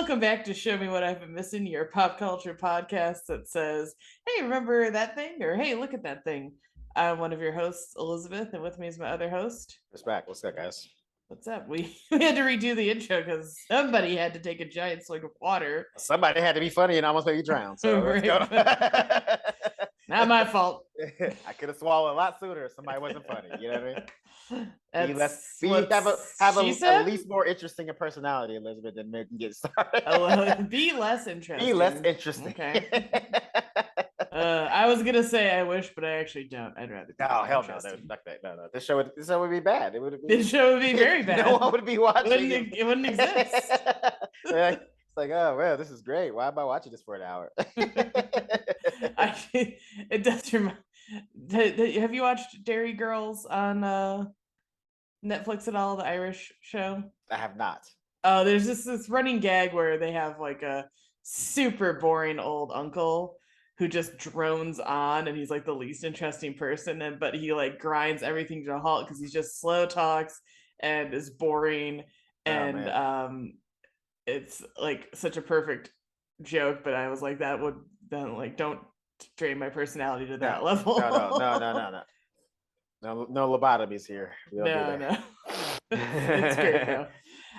welcome back to Show Me What I've Been Missing, your pop culture podcast that says, hey, remember that thing? Or hey, look at that thing. I'm one of your hosts, Elizabeth, and with me is my other host. Respect. What's up, guys? What's up? We had to redo the intro because somebody had to take a giant swig of water. Somebody had to be funny and almost made you drown. So let's go. Not my fault. I could have swallowed a lot sooner if somebody wasn't funny. You know what I mean? Have at least more interesting a personality, Elizabeth, than me can get started. Be less interesting. Be less interesting. Okay. I was gonna say I wish, but I actually don't. I'd rather. Oh hell no! Fuck that! No. This show would be bad. This show would be very bad. No one would be watching. It wouldn't exist. It's like, oh well, this is great. Why am I watching this for an hour? It does remind. Have you watched Dairy Girls on Netflix at all? The Irish show. I have not. Oh, there's this running gag where they have like a super boring old uncle who just drones on, and he's like the least interesting person, but he like grinds everything to a halt because he's just slow talks and is boring, and it's like such a perfect joke. But I was like, that would then like don't drain my personality to that level. No lobotomies here. No. It's great though.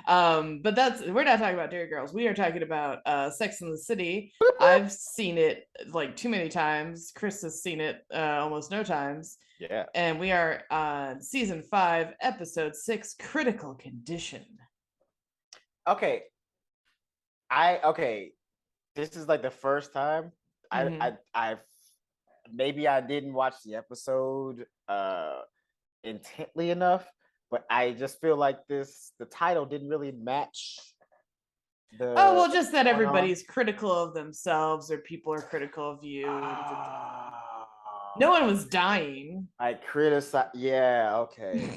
But we're not talking about Dairy Girls. We are talking about Sex and the City. I've seen it like too many times. Chris has seen it almost no times. Yeah. And we are on season 5, episode 6, Critical Condition. Okay. This is like the first time I've maybe I didn't watch the episode intently enough, but I just feel like the title didn't really match just that everybody's critical of themselves, or people are critical of you. No one was dying. I criticize. Yeah, okay.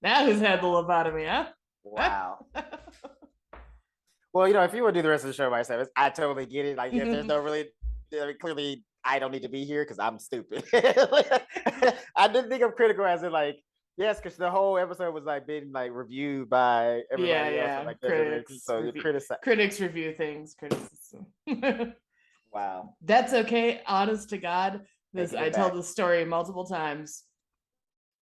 Now who's had the lobotomy, huh? Wow. Well, if you want to do the rest of the show by yourself, I totally get it. Like, if there's no really, clearly, I don't need to be here because I'm stupid. I didn't think of critical as in like, yes, because the whole episode was like being like reviewed by everybody else. Like, critics. So you criticize. Critics review things. Criticism. Wow. That's okay. Honest to God, I tell this story multiple times.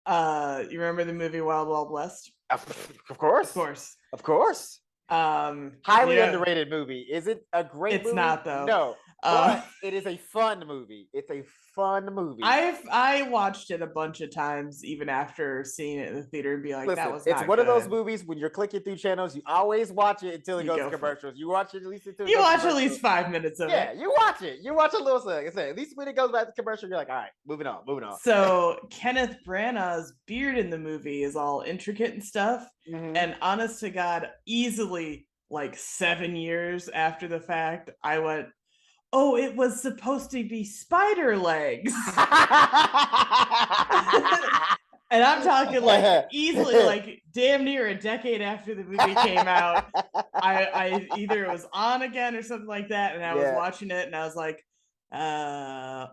You remember the movie Wild Wild West? Of course. Highly underrated movie. Is it a great movie? It's not though. No. But it is a fun movie. It's a fun movie. I watched it a bunch of times, even after seeing it in the theater, and be like, listen, that was. It's one of those movies when you're clicking through channels, you always watch it until it goes to commercials. You watch it at least until. You watch at least 5 minutes of it. Yeah, you watch it. You watch a little thing. At least when it goes back to commercial, you're like, all right, moving on. So Kenneth Branagh's beard in the movie is all intricate and stuff, and honest to God, easily like 7 years after the fact, I went, oh, it was supposed to be spider legs. And I'm talking like easily like damn near a decade after the movie came out. I either it was on again or something like that, and I was watching it and I was like, because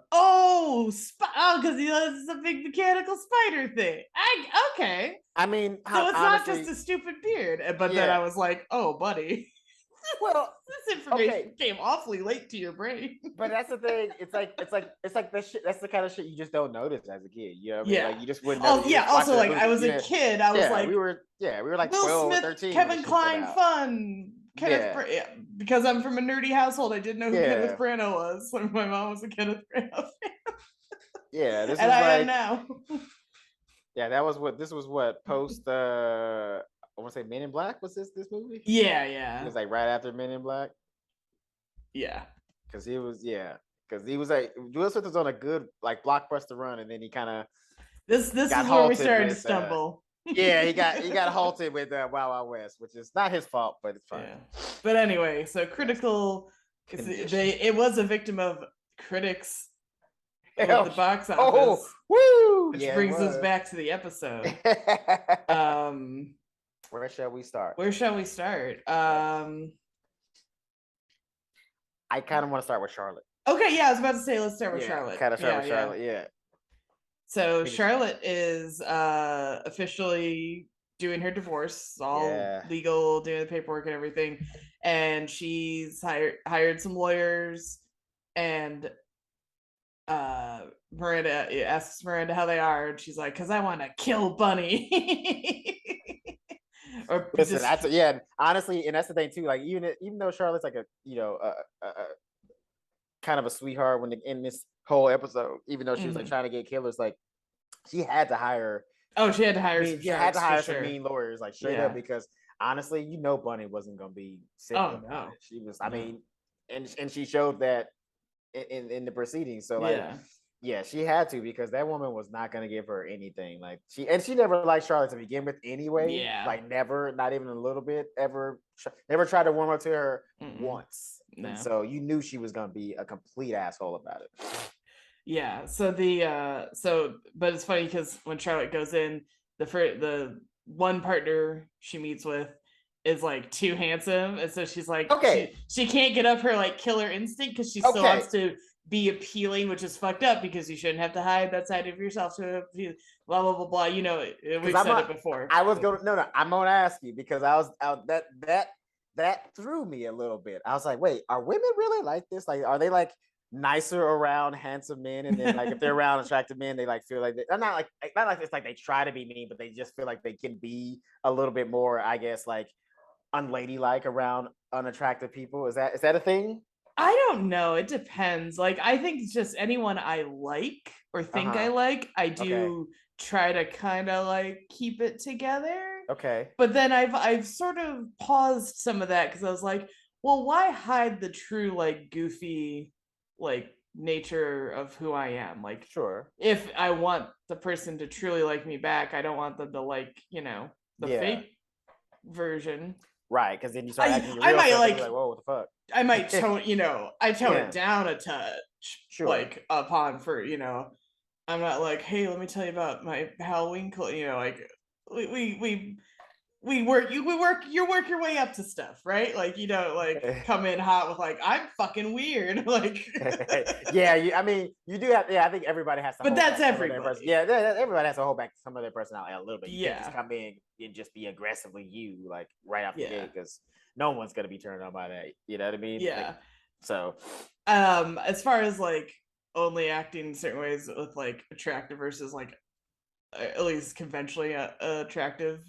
it's a big mechanical spider thing. Okay. I mean, so it's honestly, not just a stupid beard. But then I was like, oh, buddy. Well, this information came awfully late to your brain. But that's the thing. It's like the shit. That's the kind of shit you just don't notice as a kid. You know what I mean? Like, you just wouldn't. Also, like I was a kid. I was like, we were like Will 12 Smith, or 13. Kevin Kline fun. Because I'm from a nerdy household, I didn't know who Kenneth Branagh was. So my mom was a Kenneth Branagh fan. Yeah, this and was I am now. Yeah, this was what post I want to say Men in Black. Was this movie? Yeah. It was like right after Men in Black. Yeah. Because he was like, Will Smith was on a good like blockbuster run, and then he kind of this is where we started to stumble. He got halted with Wild Wild West, which is not his fault, but it's fine. Yeah. But anyway, so Critical, it was a victim of critics at the box office. Which brings us back to the episode. Where shall we start? I kind of want to start with Charlotte. Okay, yeah, I was about to say let's start with Charlotte. Kind of start with Charlotte, yeah. So Charlotte is officially doing her divorce, all legal, doing the paperwork and everything, and she's hired some lawyers, and Miranda asks Miranda how they are, and she's like, "Cause I want to kill Bunny." Or listen, that's honestly, and that's the thing too. Like even though Charlotte's like a kind of a sweetheart in this whole episode, even though she was like trying to get killers, like she had to hire. Oh, she had to hire. She had to hire some mean lawyers, like straight up, because honestly, Bunny wasn't gonna be simple about it. She was. I mean, and she showed that in the proceedings. So like, she had to, because that woman was not gonna give her anything. Like she never liked Charlotte to begin with anyway. Yeah. Like never, not even a little bit. Never tried to warm up to her once. No. And so you knew she was gonna be a complete asshole about it. Yeah. So but it's funny because when Charlotte goes in, the one partner she meets with is like too handsome, and so she's like, she can't get up her like killer instinct because she still wants to be appealing, which is fucked up because you shouldn't have to hide that side of yourself to blah blah blah blah. You know, we've said it before. I was going no, I'm gonna ask you because that threw me a little bit. I was like, wait, are women really like this? Like, are they like nicer around handsome men, and then like if they're around attractive men, they like feel like not like it's like they try to be mean, but they just feel like they can be a little bit more, I guess, like unladylike around unattractive people. Is that a thing? I don't know. It depends. Like, I think it's just anyone I like or think I like, I do try to kind of like keep it together. Okay. But then I've sort of paused some of that because I was like, well, why hide the true like goofy like nature of who I am? Like, sure, if I want the person to truly like me back, I don't want them to like, the fake version. Right, because then you start acting real. I might like, whoa, what the fuck? I might tone, I tone it down a touch. Sure. Like upon for, I'm not like, hey, let me tell you about my Halloween, like we work you work your way up to stuff, right? Like you don't like come in hot with like I'm fucking weird. Like I mean you do have I think everybody has to but that's everybody. Everybody has to hold back some of their personality a little bit. You can't just come in and just be aggressively you like right off the gate, because no one's gonna be turned on by that. You know what I mean? Yeah. Like, so as far as like only acting in certain ways with like attractive versus like at least conventionally attractive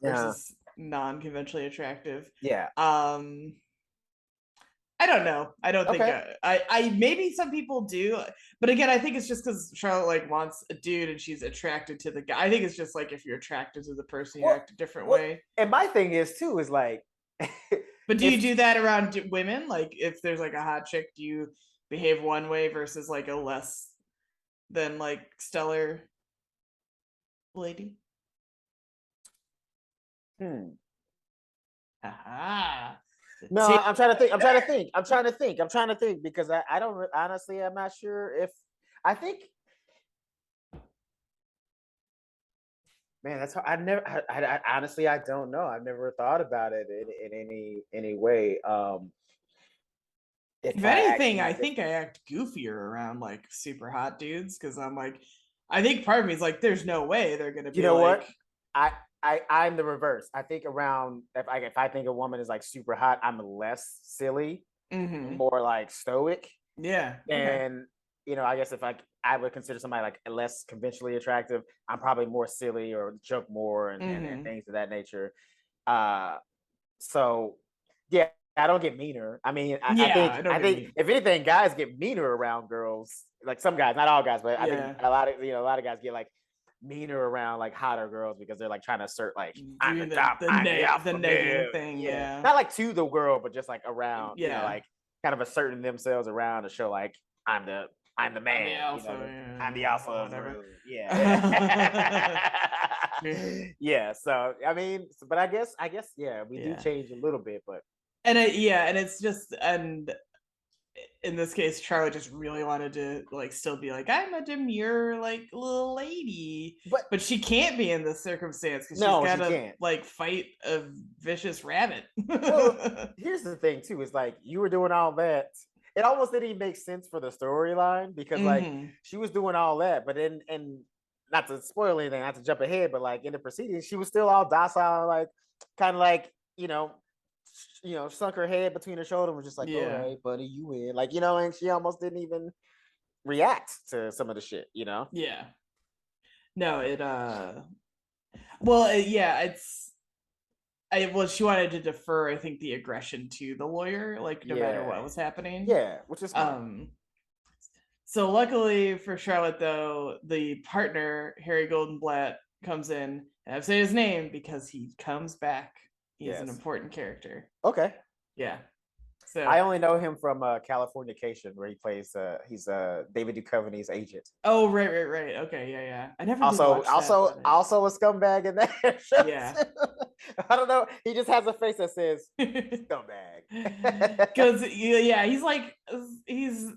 versus non-conventionally attractive. I don't know. I don't think I maybe some people do, but again, I think it's just because Charlotte like wants a dude and she's attracted to the guy. I think it's just like if you're attracted to the person, you act a different way. And my thing is too is like, but do you do that around women? Like if there's like a hot chick, do you behave one way versus like a less than like stellar lady? Aha. No, I'm trying to think because I don't honestly, I'm not sure if I think, man, that's how I honestly, I don't know. I've never thought about it in any way. If anything, I think I act goofier around like super hot dudes because I'm like, I think part of me is like, there's no way they're gonna be. You know what? I'm the reverse. I think around if I think a woman is like super hot, I'm less silly, more like stoic. Yeah. And I guess if I would consider somebody like less conventionally attractive, I'm probably more silly or joke more and things of that nature. So yeah, I don't get meaner. I mean, I think if anything, guys get meaner around girls. Like some guys, not all guys, but I think a lot of guys get like meaner around like hotter girls because they're like trying to assert like I'm the top, the negative thing. Yeah, not like to the girl, but just like around. Like kind of asserting themselves around to show like I'm the man. I'm the alpha of the room. Yeah. So I mean, but I guess we do change a little bit, but and it's just in this case, Charlie just really wanted to like still be like I'm a demure like little lady, but she can't be in this circumstance because she's got to like fight a vicious rabbit. Well, here's the thing too: is like you were doing all that. It almost didn't even make sense for the storyline because like she was doing all that, but then and not to spoil anything, not to jump ahead, but like in the proceedings, she was still all docile, like kind of like sunk her head between her shoulder, and was just like, "All Yeah. right, buddy, you win." Like and she almost didn't even react to some of the shit. Yeah. No, well, yeah, she wanted to defer, I think, the aggression to the lawyer, like no matter what was happening. Yeah, which is smart. So luckily for Charlotte, though, the partner, Harry Goldenblatt, comes in, and I've said his name because he comes back. He's an important character. Okay. Yeah. So I only know him from Californication, where he plays. He's David Duchovny's agent. Oh, right. Okay, yeah. I never also that, also a scumbag in that show. Yeah. I don't know. He just has a face that says scumbag. Because he's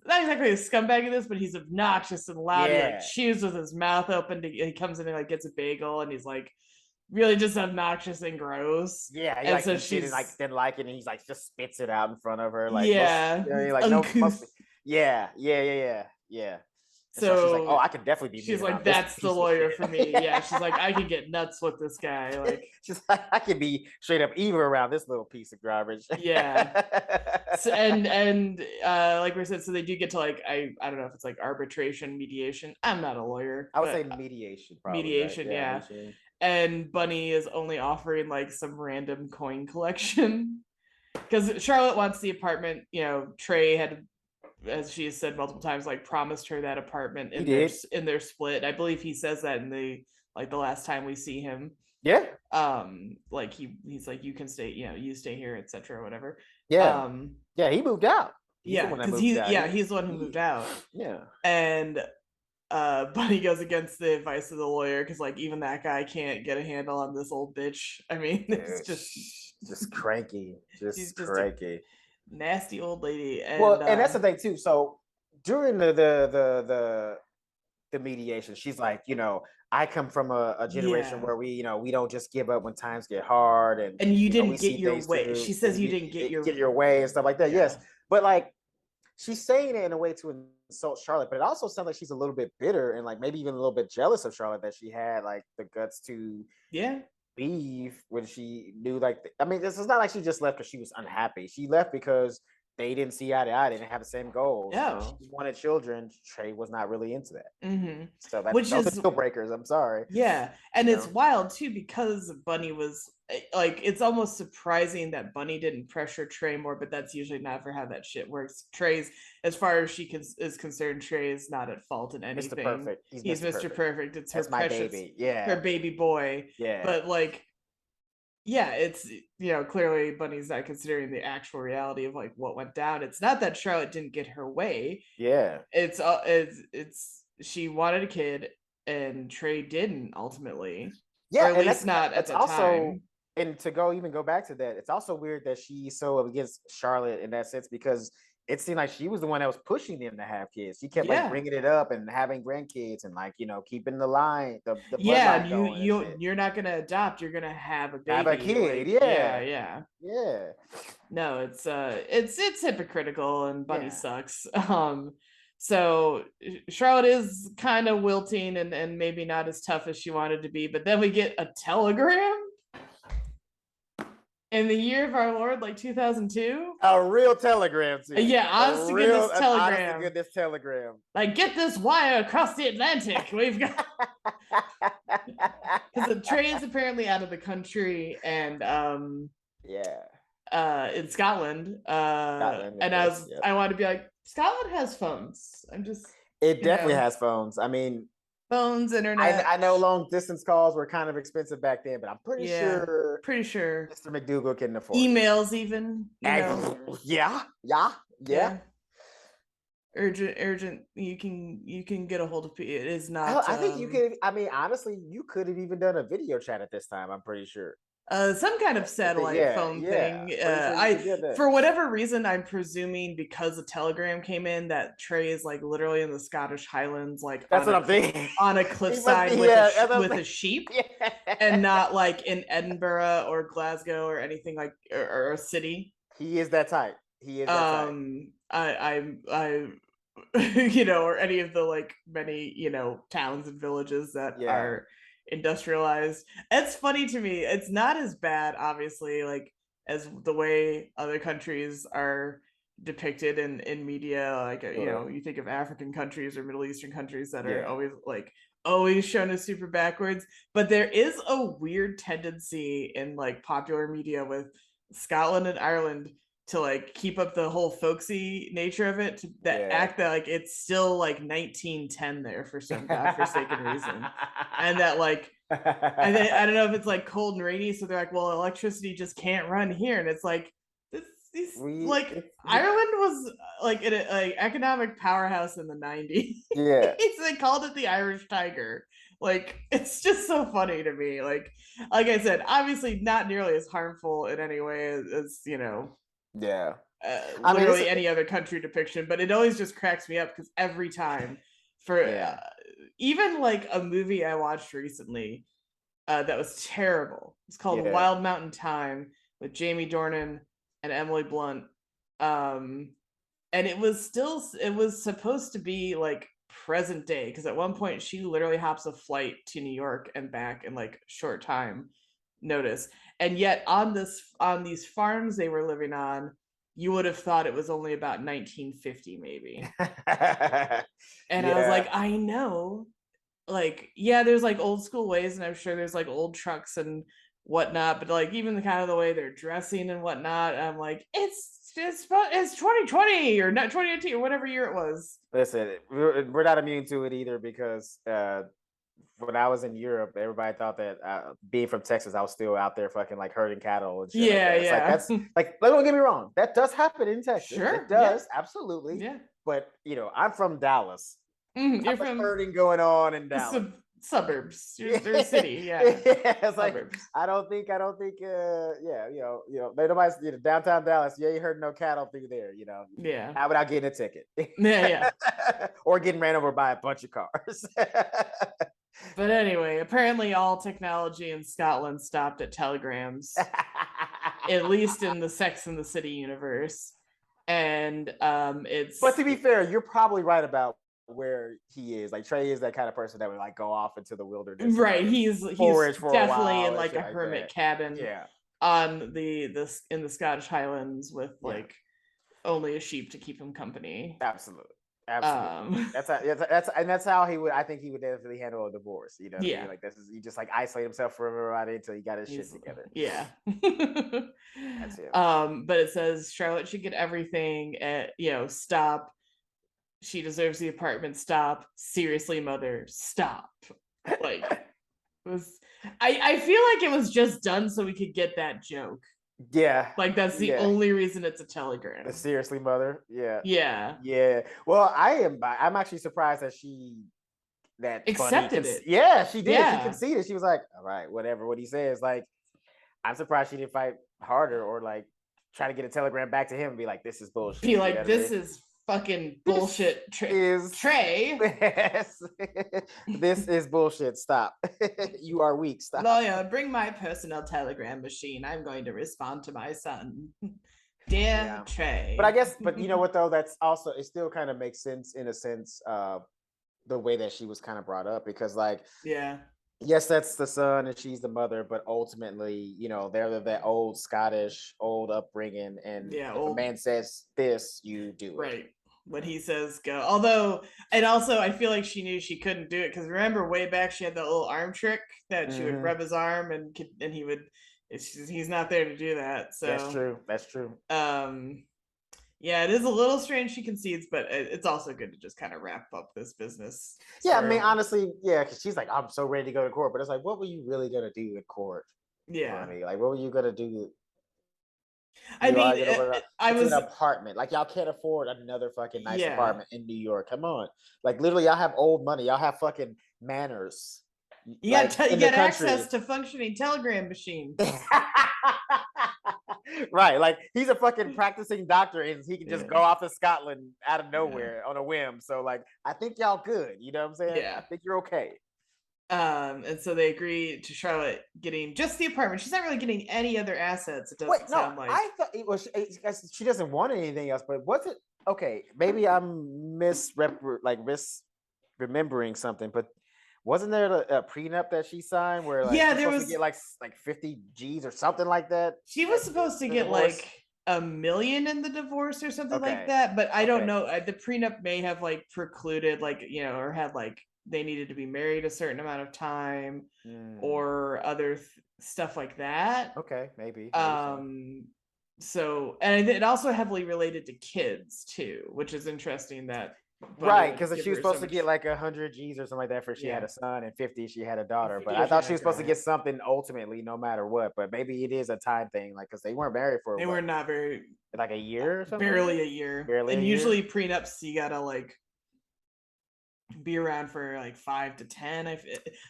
not exactly a scumbag in this, but he's obnoxious and loud. He like chews with his mouth open. He comes in and like gets a bagel, and he's like really just obnoxious and gross. Yeah, and so she didn't like it, and he's like just spits it out in front of her. Like yeah. So she's like, "Oh, I could definitely be." She's like, "That's the lawyer for me." Yeah, she's like, "I could get nuts with this guy." Like, she's like, "I could be straight up evil around this little piece of garbage." Yeah. So, and like we said, so they do get to like I don't know if it's like arbitration, mediation. I'm not a lawyer. I would say mediation. Probably, mediation, right? Yeah. Mediation. And Bunny is only offering like some random coin collection because Charlotte wants the apartment. Trey had, as she has said multiple times, like promised her that apartment in their split. I believe he says that in the last time we see him. Yeah. Like he's like, you can stay, you stay here, etc. Whatever. Yeah. Yeah, he moved out. He's the one who moved out. Yeah. And Bunny goes against the advice of the lawyer because like even that guy can't get a handle on this old bitch. I mean, it's just cranky. Just cranky. Nasty old lady. And, and that's the thing too. So during the mediation, she's like, I come from a generation where we don't just give up when times get hard, and you didn't get your way. She says you didn't get your way and stuff like that. Yeah. Yes, but like she's saying it in a way to insult Charlotte, but it also sounds like she's a little bit bitter and like maybe even a little bit jealous of Charlotte that she had like the guts to leave when she knew this is not like she just left because she was unhappy. She left because they didn't see eye to eye. They didn't have the same goals. Yeah. She wanted children. Trey was not really into that. Mm-hmm. So those are deal breakers. I'm sorry. Yeah. And it's wild too because Bunny was like, it's almost surprising that Bunny didn't pressure Trey more, but that's usually never how that shit works. Trey's, as far as she is concerned, Trey is not at fault in anything. Mr. Perfect. He's Mr. Perfect. It's her precious baby. Yeah. Her baby boy. Yeah. But like, yeah, it's clearly Bunny's not considering the actual reality of like what went down. It's not that Charlotte didn't get her way. Yeah, it's she wanted a kid and Trey didn't ultimately. Yeah, or at least not at the time. And to go back to that, it's also weird that she's so against Charlotte in that sense because it seemed like she was the one that was pushing them to have kids. She kept like bringing it up and having grandkids and like keeping the line, the bloodline going. You're not gonna adopt. You're gonna have a baby. Have a kid. Like, yeah. No, it's hypocritical and Bunny sucks. So Charlotte is kind of wilting and maybe not as tough as she wanted to be, but then we get a telegram. In the year of our Lord, like 2002? A real telegram, too. Yeah, honest to goodness telegram. Like, get this wire across the Atlantic. We've got... Because the Trey is apparently out of the country and... in Scotland. And I wanted to be like, Scotland has phones. It definitely has phones. I mean... Phones, internet. I know long distance calls were kind of expensive back then, but I'm pretty sure Mr. McDougal can afford emails even. Yeah. Urgent. You can get a hold of it. It is not. I think you could. I mean, honestly, you could have even done a video chat at this time. I'm pretty sure. Some kind of satellite phone thing. For whatever reason, I'm presuming because the telegram came in that Trey is like literally in the Scottish Highlands, like that's what I'm thinking, on a cliffside with a sheep, and not like in Edinburgh or Glasgow or anything like or a city. He is that type. I or any of the like many, towns and villages that Yeah. are industrialized. It's funny to me. It's not as bad, obviously, like as the way other countries are depicted in media. Like, you think of African countries or Middle Eastern countries that are Yeah. always shown as super backwards. But there is a weird tendency in like popular media with Scotland and Ireland to like keep up the whole folksy nature of it, to that act that like it's still like 1910 there for some godforsaken reason, and that like, and then I don't know if it's like cold and rainy, so they're like, well, electricity just can't run here, and it's like like Ireland was like an economic powerhouse in the 90s. Yeah. They called it the Irish Tiger. Like, it's just so funny to me. Like I said, obviously not nearly as harmful in any way as Yeah. literally any other country depiction, but it always just cracks me up because every time for even like a movie I watched recently that was terrible. It's called Wild Mountain Thyme with Jamie Dornan and Emily Blunt. And it was supposed to be like present day, because at one point she literally hops a flight to New York and back in like short time notice. And yet on these farms they were living on, you would have thought it was only about 1950 maybe. And I was like, I know, like, there's like old school ways, and I'm sure there's like old trucks and whatnot, but like even the kind of the way they're dressing and whatnot, I'm like, it's 2020 or not 2018 or whatever year it was. Listen, we're not immune to it either, because when I was in Europe, everybody thought that being from Texas, I was still out there fucking like herding cattle and shit. Like that. It's like, that's like, don't get me wrong, that does happen in Texas. Sure, it does, absolutely. Yeah. But I'm from Dallas. You're from herding going on in Dallas. Suburbs. They're a city, it's like suburbs. I don't think nobody's downtown Dallas. You ain't heard no cattle through there, Yeah. How without getting a ticket. Yeah. Or getting ran over by a bunch of cars. But anyway, apparently all technology in Scotland stopped at telegrams, at least in the Sex and the City universe. And it's. But to be fair, you're probably right about where he is. Like, Trey is that kind of person that would like go off into the wilderness, right? He's definitely in like a hermit cabin, on in the Scottish Highlands with like only a sheep to keep him company. Absolutely. That's how he would. I think he would definitely handle a divorce. What I mean? Like, he just like isolate himself from everybody until he got his shit together. Yeah. That's it. But it says Charlotte should get everything. Stop. She deserves the apartment. Stop. Seriously, mother, stop. Like, it was. I feel like it was just done so we could get that joke. Yeah. Like, that's the only reason it's a telegram. Seriously, mother. Yeah. Yeah. Yeah. Well, I'm actually surprised that she accepted it. Yeah, she did. Yeah. She conceded. She was like, all right, whatever. What he says, like, I'm surprised she didn't fight harder or like try to get a telegram back to him and be like, this is bullshit. Be like, this is fucking bullshit. Trey. This is bullshit. Stop. You are weak. Stop. Lawyer, bring my personal telegram machine. I'm going to respond to my son. Dear Trey. But I guess, you know what though? That's also, it still kind of makes sense in a sense, the way that she was kind of brought up, because like, yes, that's the son and she's the mother, but ultimately, they're that old Scottish, old upbringing, and if a man says this, you do it. Right. When he says go. Although, and also I feel like she knew she couldn't do it, because remember way back she had that little arm trick that she would rub his arm and he would, he's not there to do that. So that's true. Yeah, it is a little strange she concedes, but it's also good to just kind of wrap up this business. Yeah, I mean, honestly, because she's like, I'm so ready to go to court, but it's like, what were you really gonna do in court? Yeah, I mean, like, what were you gonna do? I mean, an apartment. Like, y'all can't afford another fucking nice apartment in New York. Come on, like, literally, y'all have old money. Y'all have fucking manners. You get access to functioning telegram machines. Right, like, he's a fucking practicing doctor and he can just go off to Scotland out of nowhere on a whim. So like, I think y'all good. You know what I'm saying? Yeah, I think you're okay. And so they agree to Charlotte getting just the apartment. She's not really getting any other assets. It doesn't sound like. I thought it was. She doesn't want anything else, but was it? okay, maybe I'm misremembering something, but wasn't there a prenup that she signed where like Yeah, she's there supposed to was. get like 50 G's or something like that She was at supposed to the get divorce? like a million in the divorce or something like Okay, that, but I don't okay. know. The prenup may have like precluded, like, or had like they needed to be married a certain amount of time Mm, or other stuff like that. okay, maybe so. Um, so, and it also heavily related to kids too, which is interesting that Bunny Right, would because give she was her so supposed to get much. like 100 G's or something like that for she had Yeah, a son and 50 she had a daughter. But I she thought had she a was supposed to get girl. something ultimately, no matter what. But maybe it is a time thing, like because they weren't married for They were what, not very, like a year or something like barely that? a year, Barely a and year. usually prenups you gotta like be around for like 5 to 10.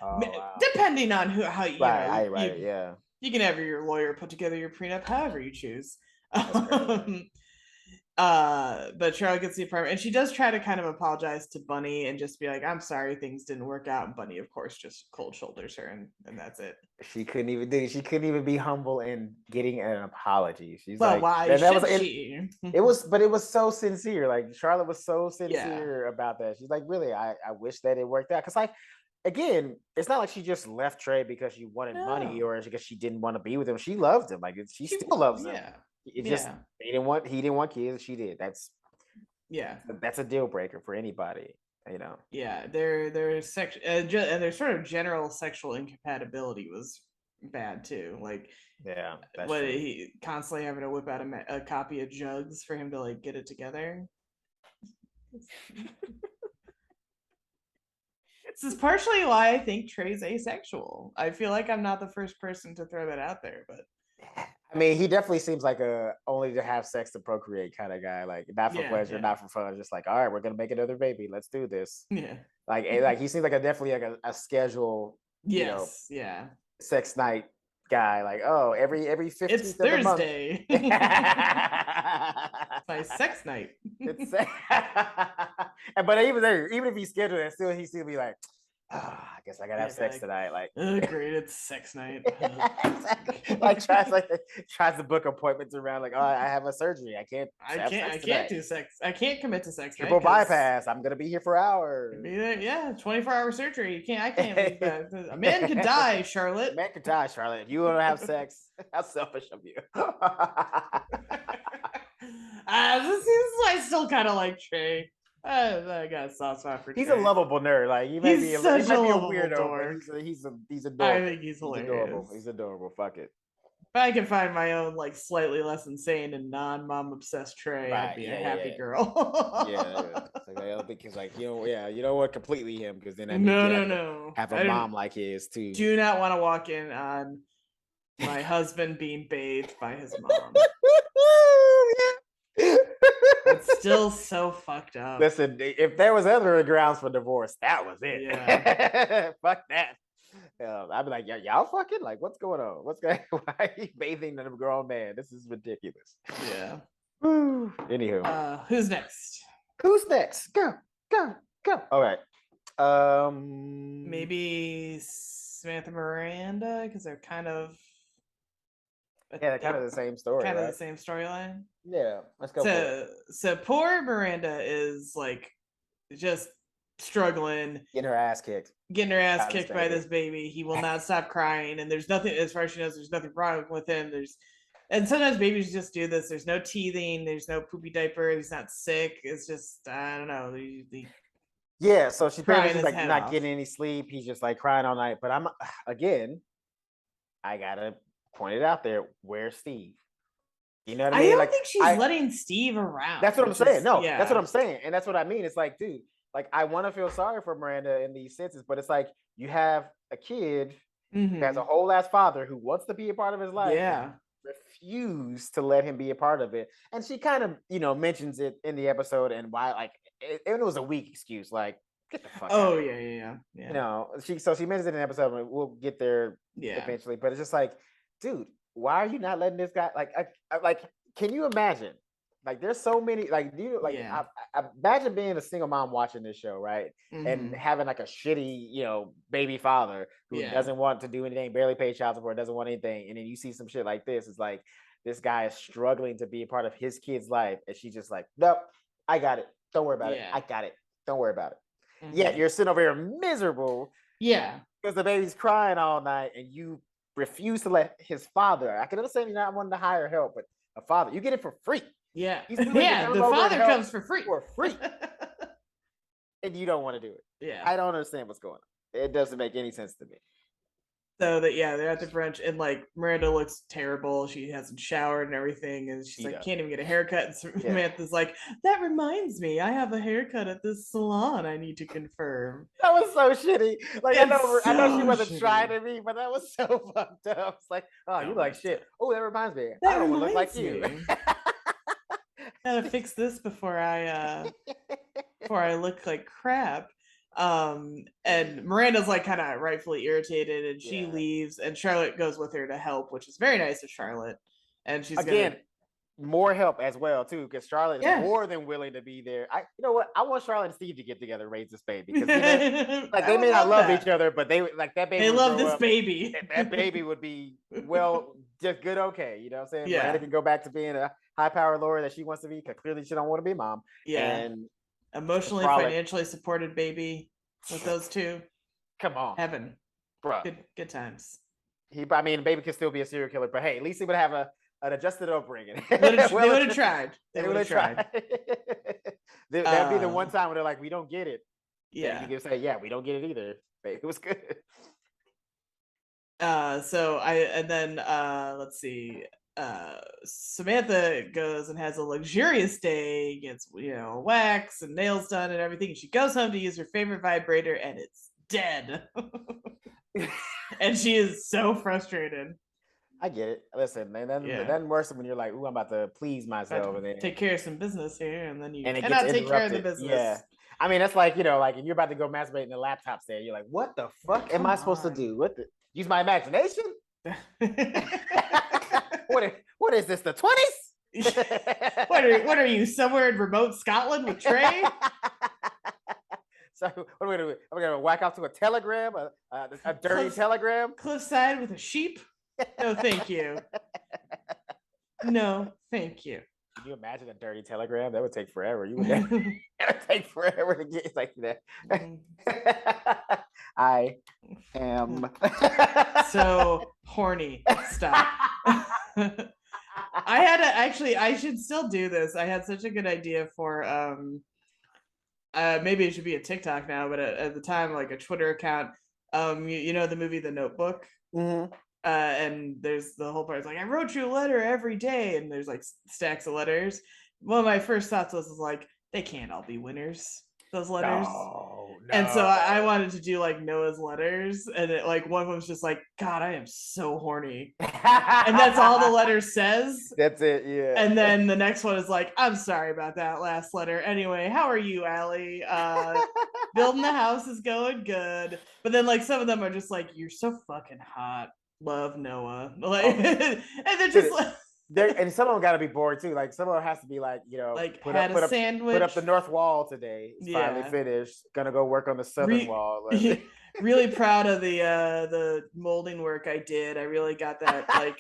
Oh wow. Depending on who, how Right, yeah. you can have your lawyer put together your prenup however you choose. That's crazy. Um, but Charlotte gets the apartment, and she does try to kind of apologize to Bunny and just be like, "I'm sorry, things didn't work out." And Bunny, of course, just cold shoulders her, and that's it. She couldn't even be humble in getting an apology. She's Well, like, why that was should it. she? But it was so sincere. Like Charlotte was so Yeah. sincere about that. She's like, really, I wish that it worked out. Cause like, again, it's not like she just left Trey because she wanted money No, or because she didn't want to be with him. She loved him. Like she still loves him. yeah, It just yeah, he didn't want kids. She did. yeah. That's a deal breaker for anybody. You know. Yeah, their sex and their sort of general sexual incompatibility was bad too. Like, Yeah, that's what true. he constantly having to whip out a copy of Jugs for him to like get it together. This is partially why I think Trey's asexual. I feel like I'm not the first person to throw that out there, but I mean, he definitely seems like a only to have sex to procreate kind of guy. Like not for yeah, pleasure, yeah, not for fun. Just like, all right, we're gonna make another baby. Let's do this. yeah. Like he seems like a definitely like a schedule, you know, Yes, yeah. sex night guy. Like, oh, every It's 15th of the month. Thursday. My sex night. It's but even there, even if he scheduled it, still he still be like, oh, I guess I gotta have Yeah, sex like, tonight. Like oh, great, it's sex night. like tries to book appointments around like, oh, I have a surgery. I can't have I sex can't tonight. do sex. I can't commit to sex night Triple because bypass. I'm gonna be here for hours. yeah, 24-hour surgery. You can't. I can't leave that. A man could die, Charlotte. Man could die, Charlotte. If you want to have sex, how selfish of you. This is why I still kind of like Trey. I got a soft spot for He's a Trey. lovable nerd. Like He's he such a might be a lovable weirdo, but dork. he's I adorable. think he's He's adorable. hilarious. He's adorable. Fuck it. If I could find my own like slightly less insane and non-mom obsessed Trey, I'd Right. be a happy Yeah. Yeah. girl. It's like, I don't think he's like, you don't want completely him because then that means No, you no, have to no. have a I don't mom like his too. do not want to walk in on my husband being bathed by his mom. That's still so fucked up. Listen, if there was other grounds for divorce, that was it. Yeah. Fuck that. I'd be like, y'all fucking like, what's going on? What's going? Why are you bathing a grown man? This is ridiculous. Yeah. Anywho, Who's next? who's next? Go, go, go. All right. Maybe Samantha Miranda, because they're kind of Yeah, kind of the same story, kind of the right? same storyline. Yeah, let's go for it. So poor Miranda is like just struggling, Getting her ass kicked getting her ass by this kicked by baby. this baby. He will not stop crying, and there's nothing, as far as she knows, there's nothing wrong with him. And sometimes babies just do this. There's no teething, there's no poopy diaper, he's not sick. It's just, I don't know, the Yeah, so she's crying she's his like head not off. getting any sleep. He's just like crying all night. But I'm again, I gotta point it out there. Where's Steve? You know what I I mean? don't Like think she's letting Steve around. that's what I'm saying. No, that's what Yeah. I'm saying, and that's what I mean. It's like, dude, like I want to feel sorry for Miranda in these senses, but it's like you have a kid who has a Mm-hmm. whole ass father who wants to be a part of his life, and Yeah. refuse to let him be a part of it. And she kind of, mentions it in the episode and why, like, it was a weak excuse. Like, get the fuck out Oh of yeah, here. yeah. She mentions it in the episode. And we'll get there Yeah. eventually, but it's just like, dude, why are you not letting this guy? Like, can you imagine? Like, there's so many. Like, do you like? Yeah. I imagine being a single mom watching this show, right? And Mm-hmm. having like a shitty, baby father who Yeah. doesn't want to do anything, barely pay child support, doesn't want anything, and then you see some shit like this. It's like this guy is struggling to be a part of his kid's life, and she's just like, nope, I'm not letting this guy. Like, I imagine being a single mom watching this show, right? And having like a shitty, baby father who doesn't want to do anything, barely pay child support, doesn't want anything, and then you see some shit like this. It's like this guy is struggling to be a part of his kid's life, and she's just like, nope, I got it. Don't worry about it. I got it. Don't worry about it. Yeah, you're sitting over here miserable. Yeah. Because the baby's crying all night and you refuse to let his father. I can understand you're not wanting to hire help, but a father, you get it for free. Yeah. He's willing to come the over father and help comes for free. For free. And you don't want to do it. Yeah. I don't understand what's going on. It doesn't make any sense to me. So that they're at the brunch and like Miranda looks terrible. She hasn't showered and everything, and she's like can't even get a haircut. And Samantha's like, that reminds me, I have a haircut at this salon. I need to confirm. That was so shitty. Like I know she wasn't trying to be, but that was so fucked up. It's like, oh, you like shit. Oh, that reminds me. I don't want to look like you. Gotta fix this before I look like crap. And Miranda's like kind of rightfully irritated, and she leaves, and Charlotte goes with her to help, which is very nice of Charlotte. And she's more help as well too, because Charlotte is more than willing to be there. You know what? I want Charlotte and Steve to get together and raise this baby, because like they may not love each other, but they like that baby. They love this baby. That baby would be just good. Okay, you know what I'm saying? Miranda can go back to being a high-powered lawyer that she wants to be, because clearly she don't want to be a mom. And emotionally, financially supported baby with those two. Come on, heaven, bro. Good times. The baby could still be a serial killer, but hey, at least he would have an adjusted upbringing. They would have tried. They would have tried. That'd be the one time where they're like, "We don't get it." Yeah, you can say, "Yeah, we don't get it either." Baby, it was good. Let's see. Samantha goes and has a luxurious day, gets wax and nails done and everything. She goes home to use her favorite vibrator and it's dead. And she is so frustrated. I get it. Listen, man, it doesn't worse when you're like, "Ooh, I'm about to please myself," and then take care of some business here, and then you cannot take care of the business. Yeah, I mean that's like like if you're about to go masturbate in the laptop stand, you're like, "What the fuck am I supposed to do? Use my imagination?" What is this? The 20s? What are you, somewhere in remote Scotland with Trey? So what are we gonna do? Are we gonna whack off to a telegram, a dirty telegram? Cliffside with a sheep? No, thank you. No, thank you. Can you imagine a dirty telegram? That would take forever. It would take forever to get like that. I am so horny. Stop. I should still do this. I had such a good idea for maybe it should be a TikTok now, but at the time, like a Twitter account. You know the movie The Notebook? Mm-hmm. And there's the whole part. It's like, I wrote you a letter every day, and there's like stacks of letters. One of my first thoughts was like, they can't all be winners, those letters. No. And so I wanted to do like Noah's letters, and one of them was just like, God, I am so horny, and that's all the letter says. That's it, yeah. And then the next one is like, I'm sorry about that last letter. Anyway, how are you, Allie? Building the house is going good. But then like some of them are just like, you're so fucking hot. Love, Noah. Like, and they're just like, and some of them got to be bored too. Like some of them has to be like, like put up sandwich. Put up the north wall today. It's finally finished. Gonna go work on the southern wall. Like. Really proud of the molding work I did. I really got that, like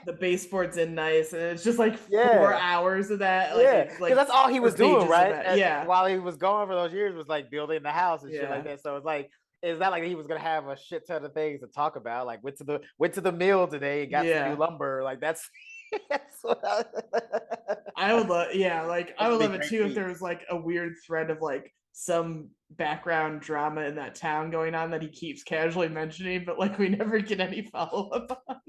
the baseboards in nice, and it's just like 4 hours of that. Like, because that's all he was doing, right? And while he was going for those years, was like building the house and shit like that. So it's like, it's not like he was gonna have a shit ton of things to talk about. Like went to the mill today and got some new lumber. Like that's what I would love. Yeah, like I would love it too if there was like a weird thread of like some background drama in that town going on that he keeps casually mentioning, but like we never get any follow up on.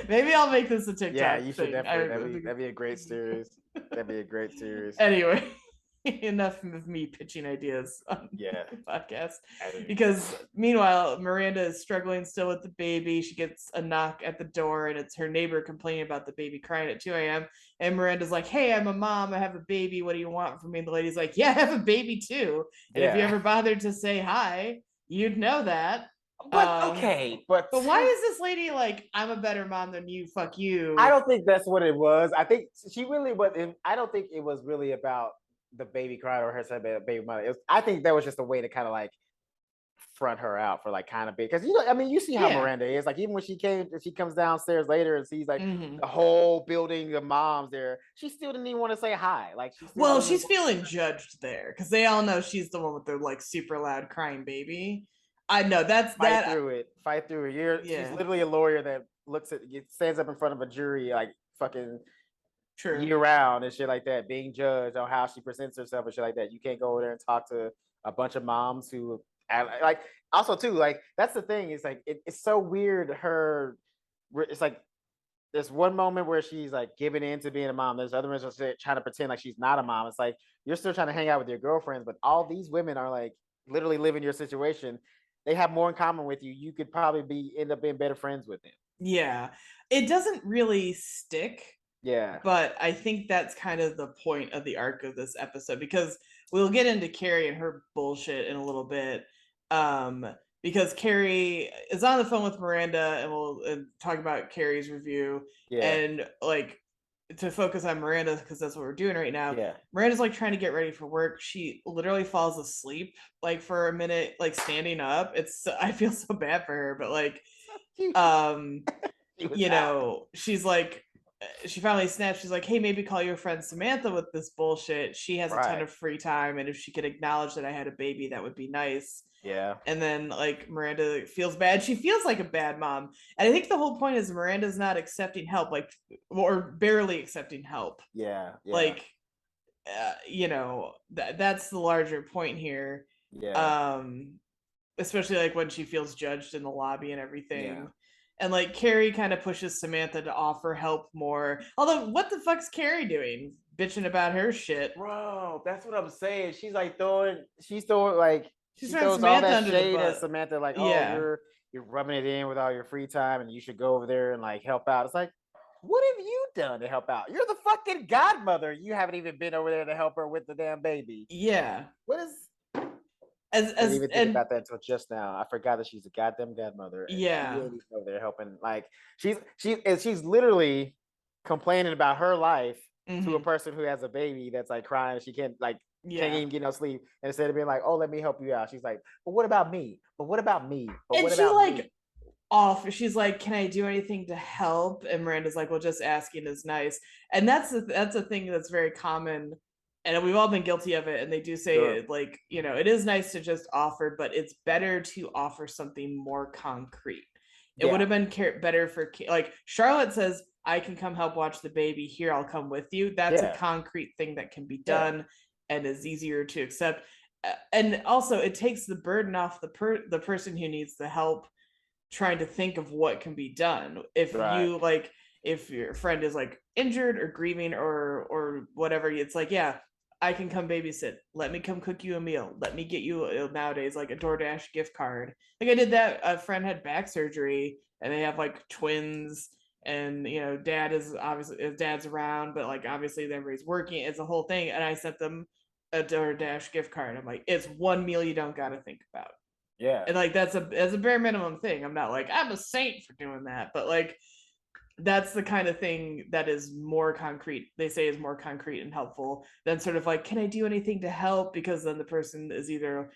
Maybe I'll make this a TikTok. Yeah, you should definitely. That'd be a great series. That'd be a great series. Anyway. Enough of me pitching ideas on the podcast. Because meanwhile, Miranda is struggling still with the baby. She gets a knock at the door, and it's her neighbor complaining about the baby crying at 2 a.m. And Miranda's like, "Hey, I'm a mom. I have a baby. What do you want from me?" And the lady's like, "Yeah, I have a baby too. And if you ever bothered to say hi, you'd know that." But but why is this lady like, "I'm a better mom than you, fuck you"? I don't think that's what it was. I think she really was. I don't think it was really about the baby crying or her baby mother. I think that was just a way to kind of like front her out for like kind of big, because you know, I mean, you see how Miranda is. Like even when she comes downstairs later and sees like the whole building of moms there, she still didn't even want to say hi. Like she's feeling judged there because they all know she's the one with the like super loud crying baby. I know that's fight through it. She's literally a lawyer that stands up in front of a jury like fucking year round and shit like that, being judged on how she presents herself and shit like that. You can't go over there and talk to a bunch of moms who like also too, like that's the thing, is like it's so weird. It's like there's one moment where she's like giving in to being a mom. There's other ones trying to pretend like she's not a mom. It's like you're still trying to hang out with your girlfriends, but all these women are like literally living your situation. They have more in common with you. You could probably end up being better friends with them. Yeah, it doesn't really stick. Yeah, but I think that's kind of the point of the arc of this episode, because we'll get into Carrie and her bullshit in a little bit. Because Carrie is on the phone with Miranda and we'll talk about Carrie's review. And like to focus on Miranda because that's what we're doing right now. Miranda's like trying to get ready for work. She literally falls asleep like for a minute, like standing up. I feel so bad for her, but like you know, she's like, she finally snaps. She's like, hey, maybe call your friend Samantha with this bullshit. She has a ton of free time, and if she could acknowledge that I had a baby, that would be nice. Yeah. And then like Miranda feels bad. She feels like a bad mom. And I think the whole point is Miranda's not accepting help, like, or barely accepting help. Yeah. Like, you know, that's the larger point here. Yeah. Especially like when she feels judged in the lobby and everything. Yeah. And like Carrie kind of pushes Samantha to offer help more. Although, what the fuck's Carrie doing? Bitching about her shit. Bro, that's what I'm saying. She's throwing like, she throws Samantha all that shade at Samantha, like, oh, you're rubbing it in with all your free time and you should go over there and like help out. It's like, what have you done to help out? You're the fucking godmother. You haven't even been over there to help her with the damn baby. Yeah. What is... I didn't even think about that until just now. I forgot that she's a goddamn godmother. Yeah. She ain't even over there helping. Like she's literally complaining about her life to a person who has a baby that's like crying. She can't even get no sleep. And instead of being like, oh, let me help you out, she's like, but what about me? But what about me? But and what she about like me? She's like, can I do anything to help? And Miranda's like, well, just asking is nice. And that's a thing that's very common. And we've all been guilty of it. And they do say like, you know, it is nice to just offer, but it's better to offer something more concrete. It would have been better for like Charlotte says, I can come help watch the baby. Here, I'll come with you. That's a concrete thing that can be done and is easier to accept. And also it takes the burden off the person who needs the help trying to think of what can be done. If you like, if your friend is like injured or grieving or whatever, it's like, yeah, I can come babysit. Let me come cook you a meal. Let me get you nowadays like a DoorDash gift card. Like I did that. A friend had back surgery and they have like twins, and you know, dad's around, but like obviously everybody's working. It's a whole thing. And I sent them a DoorDash gift card. I'm like, it's one meal you don't got to think about. Yeah. And like that's a bare minimum thing. I'm not like I'm a saint for doing that, but like that's the kind of thing that is more concrete. They say is more concrete and helpful than sort of like, can I do anything to help? Because then the person is either,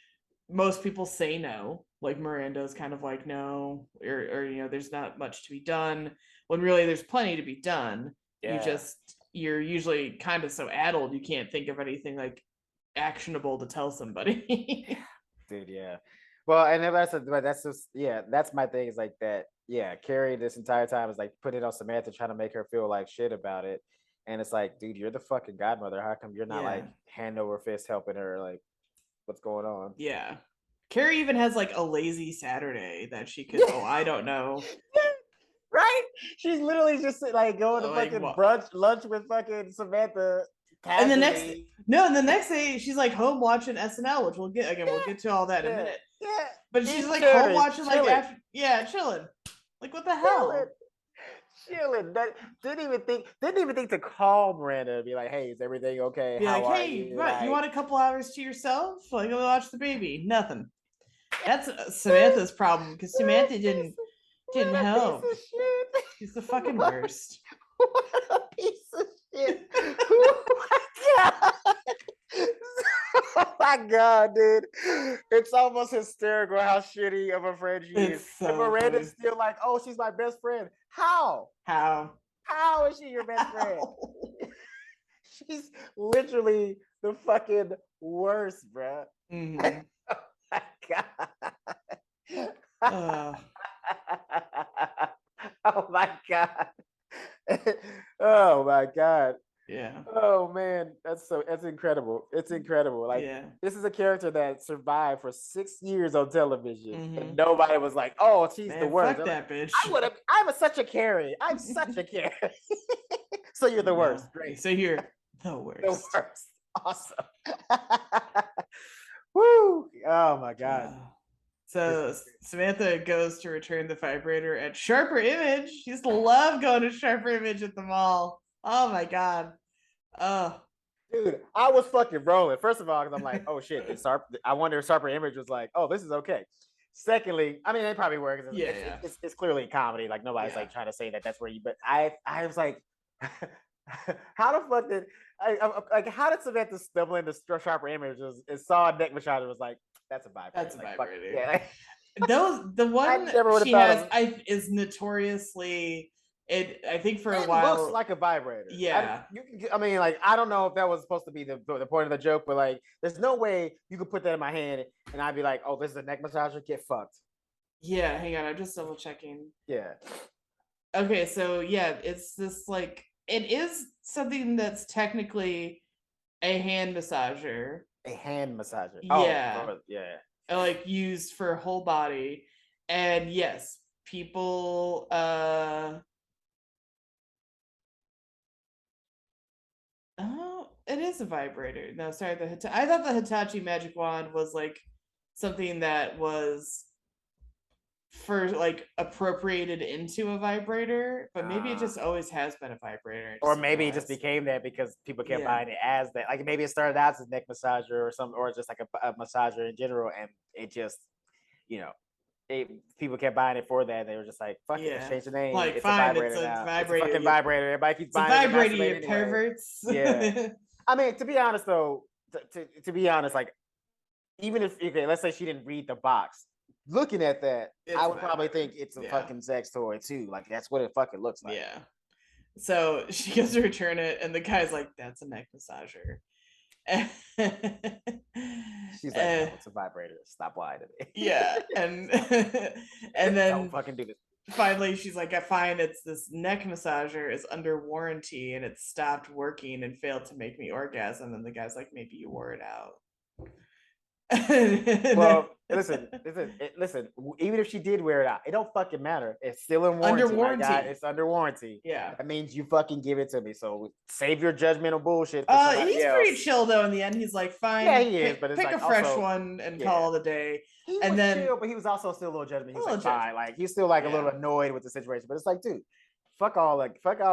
most people say no, like Miranda is kind of like no, or you know, there's not much to be done, when really there's plenty to be done. You're usually kind of so addled you can't think of anything like actionable to tell somebody. Dude, yeah. Well, and that's my thing, is like that. Yeah, Carrie this entire time is like putting it on Samantha, trying to make her feel like shit about it. And it's like, dude, you're the fucking godmother. How come you're not like hand over fist helping her? Like, what's going on? Yeah. Carrie even has like a lazy Saturday that she could, I don't know. Right? She's literally just like going to fucking lunch with fucking Samantha. And the next day she's like home watching SNL, which we'll get to all that in a minute. Yeah. But she's like home watching chilling. Like what the hell? Chilling. Didn't even think to call Miranda and be like, hey, is everything okay? Be like, hey, what, you want a couple hours to yourself? Like, go watch the baby. Nothing. That's Samantha's problem, because Samantha didn't help. She's the fucking worst. What a piece of shit. Oh my god, dude. It's almost hysterical how shitty of a friend she is. So and Miranda's funny. still like, oh, she's my best friend. How? How? How is she your best friend? She's literally the fucking worst, bro. Mm-hmm. Oh my god. Oh my god. Oh my god. Yeah. Oh man, that's incredible. It's incredible. Like this is a character that survived for 6 years on television, and nobody was like, "Oh, she's the worst." Fuck that bitch. I'm such a Carrie. I'm such a Carrie. So you're the worst. Great. So you're the worst. The worst. Awesome. Woo! Oh my god. So Samantha goes to return the vibrator at Sharper Image. She used to love going to Sharper Image at the mall. Oh my god. Oh. Dude, I was fucking rolling. First of all, because I'm like, oh shit, I wonder if Sharper Image was like, oh, this is okay. Secondly, I mean, they probably were because it's clearly a comedy. Like nobody's like trying to say that that's where you. But I was like, how the fuck did how did Samantha stumble into Sharper Image and saw a neck massager and was like, that's a vibrator. That's a vibrator. Yeah. The one she has is notoriously. I think for a while looks like a vibrator. Yeah. I mean, like, I don't know if that was supposed to be the point of the joke, but like, there's no way you could put that in my hand and I'd be like, oh, this is a neck massager. Get fucked. Yeah, hang on, I'm just double checking. Yeah. Okay, so yeah, it's this like it is something that's technically a hand massager. A hand massager. Yeah. Oh, yeah. Like used for whole body. And yes, people oh, it is a vibrator. No, sorry, I thought the Hitachi magic wand was like something that was for like appropriated into a vibrator, but maybe it just always has been a vibrator. Or maybe it just became that because people kept buying it as that. Like maybe it started out as a neck massager or something, or just like a massager in general, and it just, people kept buying it for that. They were just like, "Fuck it, change the name. Like, it's fine, a vibrator it's a now. vibrator. It's a fucking vibrator. Everybody keeps buying it. Vibrator, you perverts." Yeah. I mean, to be honest though, to be honest, like even if let's say she didn't read the box, looking at that, I would probably think it's a fucking sex toy too. Like that's what it fucking looks like. Yeah. So she goes to return it, and the guy's like, "That's a neck massager." She's like, "No, it's a vibrator. Stop lying to me." Yeah, and then don't fucking do this. Finally, she's like, "I find it's this neck massager is under warranty, and it stopped working and failed to make me orgasm." And the guy's like, "Maybe you wore it out." Well, listen. Even if she did wear it out, it don't fucking matter. It's still in warranty. Under warranty. It's under warranty. Yeah, that means you fucking give it to me. So save your judgmental bullshit. He's pretty chill though. In the end, he's like, "Fine, yeah, he is." But it's pick like a fresh one and call it a day. He was chill, but he was also still a little judgmental. He's like, fine. Like he's still like a little annoyed with the situation. But it's like, dude, fuck all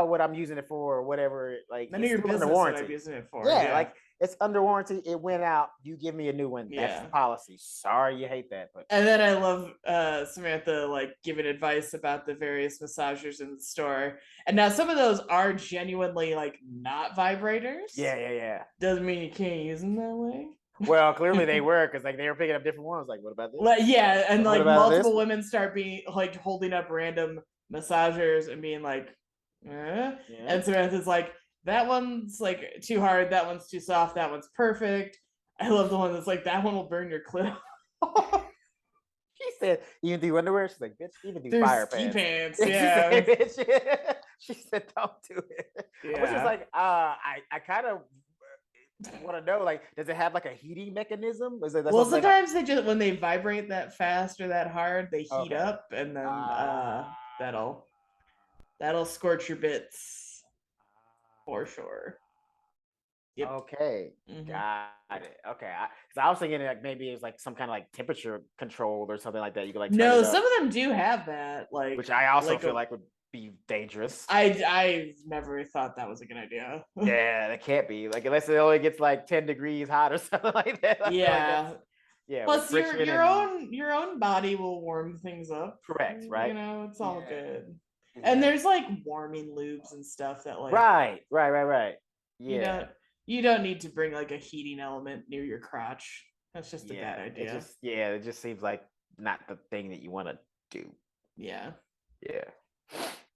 what I'm using it for or whatever. Like none of your business what I'm using it for. Yeah, like it's under warranty. It went out. You give me a new one. That's the policy. Sorry, you hate that. But and then I love Samantha like giving advice about the various massagers in the store. And now some of those are genuinely like not vibrators. Yeah. Doesn't mean you can't use them that way. Well, clearly they were, because like they were picking up different ones. Like, what about this? Yeah, and like multiple women start being like holding up random massagers and being like, and Samantha's like, that one's like too hard, that one's too soft, that one's perfect. I love the one that's like, that one will burn your clit. She said, "You do underwear?" She's like, "Bitch, even do fire pants." Yeah. She said, "Don't do it." Yeah. Which is like, I kind of want to know, like, does it have like a heating mechanism? Is it sometimes they just, when they vibrate that fast or that hard, they heat up, and then that'll scorch your bits for sure. Yep. Okay, got it. Okay, because I was thinking like maybe it was like some kind of like temperature control or something like that. You could like no, some of them do have that, like, which I also feel like would be dangerous. I've never thought that was a good idea. Yeah, that can't be, like, unless it only gets like 10 degrees hot or something like that. Yeah. Yeah. Plus, your own body will warm things up. Correct. Right. You know, it's all good. And there's like warming lubes and stuff that like. Right. Yeah. You know, you don't need to bring like a heating element near your crotch. That's just a bad idea. It just seems like not the thing that you want to do. Yeah. Yeah.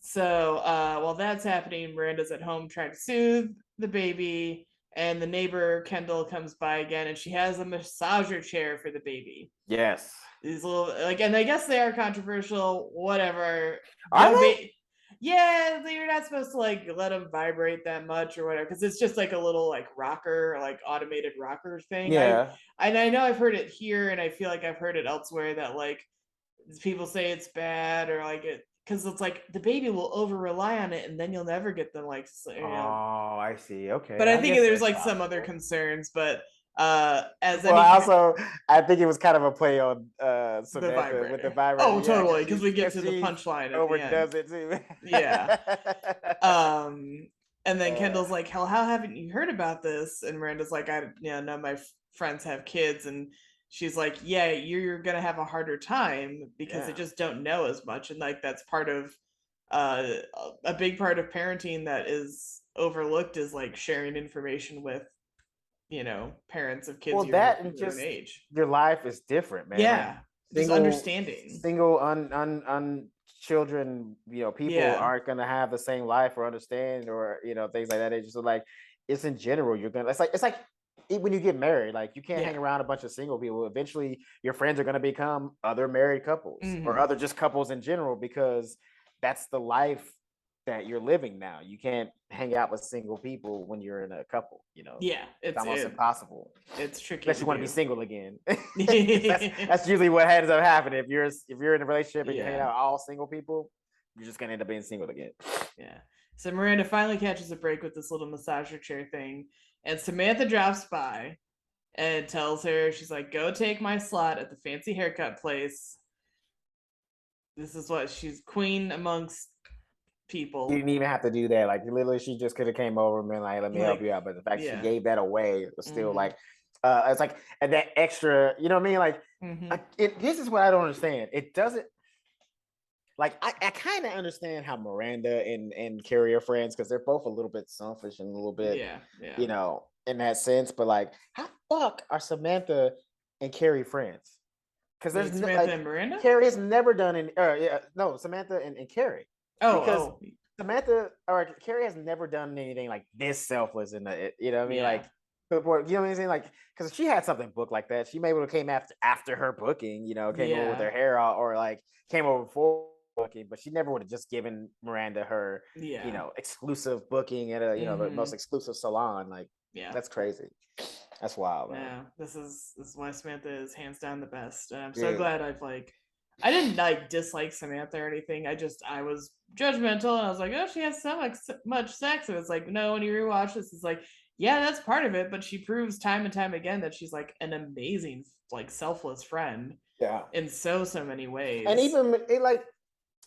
So while that's happening, Miranda's at home trying to soothe the baby, and the neighbor Kendall comes by again, and she has a massager chair for the baby. Yes. These little like, and I guess they are controversial. Whatever. Are they? Yeah, you're not supposed to like let them vibrate that much or whatever, because it's just like a little like rocker, like automated rocker thing. Yeah. I know I've heard it here, and I feel like I've heard it elsewhere that like people say it's bad or like it because it's like the baby will over rely on it and then you'll never get them like Oh, I see. Okay. but I think guess there's that's like some possible. other concerns, but also I think it was kind of a play on Samantha with the vibrator. Oh, totally, because we get to the punchline at overdoes the end. it too. Yeah. And then Kendall's like, hell, how haven't you heard about this? And Miranda's like, none of my friends have kids. And she's like, yeah, you're gonna have a harder time because they just don't know as much. And like that's part of a big part of parenting that is overlooked is like sharing information with parents of kids well, that and just age. Your life is different, man. Yeah. Like, just understanding. Single children, people aren't gonna have the same life or understand or things like that. It's just like it's in general. You're gonna it's like when you get married, like you can't hang around a bunch of single people. Eventually, your friends are gonna become other married couples or other just couples in general because that's the life that you're living now. You can't hang out with single people when you're in a couple. Yeah, it's almost impossible. It's tricky unless you want to be single again. that's usually what ends up happening. If you're in a relationship and you're hanging out with all single people, you're just gonna end up being single again. Yeah. So Miranda finally catches a break with this little massager chair thing, and Samantha drops by and tells her, she's like, go take my slot at the fancy haircut place. This is what she's queen amongst people. You didn't even have to do that. Like literally, she just could have came over and been like, "Let me help you out." But the fact she gave that away was still like, it's like and that extra. You know what I mean? Like, this is what I don't understand. It doesn't. Like I kind of understand how Miranda and Carrie are friends because they're both a little bit selfish and a little bit, in that sense. But like, how fuck are Samantha and Carrie friends? Because there's Samantha and Miranda. Carrie has never done any. Samantha and Carrie. Because Samantha or Carrie has never done anything like this selfless in the, you know what I mean? Like, you know what I'm saying? Like, because she had something booked like that, she maybe would have came after her booking, came over with her hair out or like came over before booking, but she never would have just given Miranda her, exclusive booking at a, the most exclusive salon. Like, that's crazy. That's wild, man. Yeah, this is why Samantha is hands down the best, and I'm so glad I didn't like dislike Samantha or anything. I was judgmental and I was like, oh, she has so much sex. And it's like, no, when you rewatch this, it's like, yeah, that's part of it. But she proves time and time again that she's like an amazing, like selfless friend. Yeah. In so many ways. And even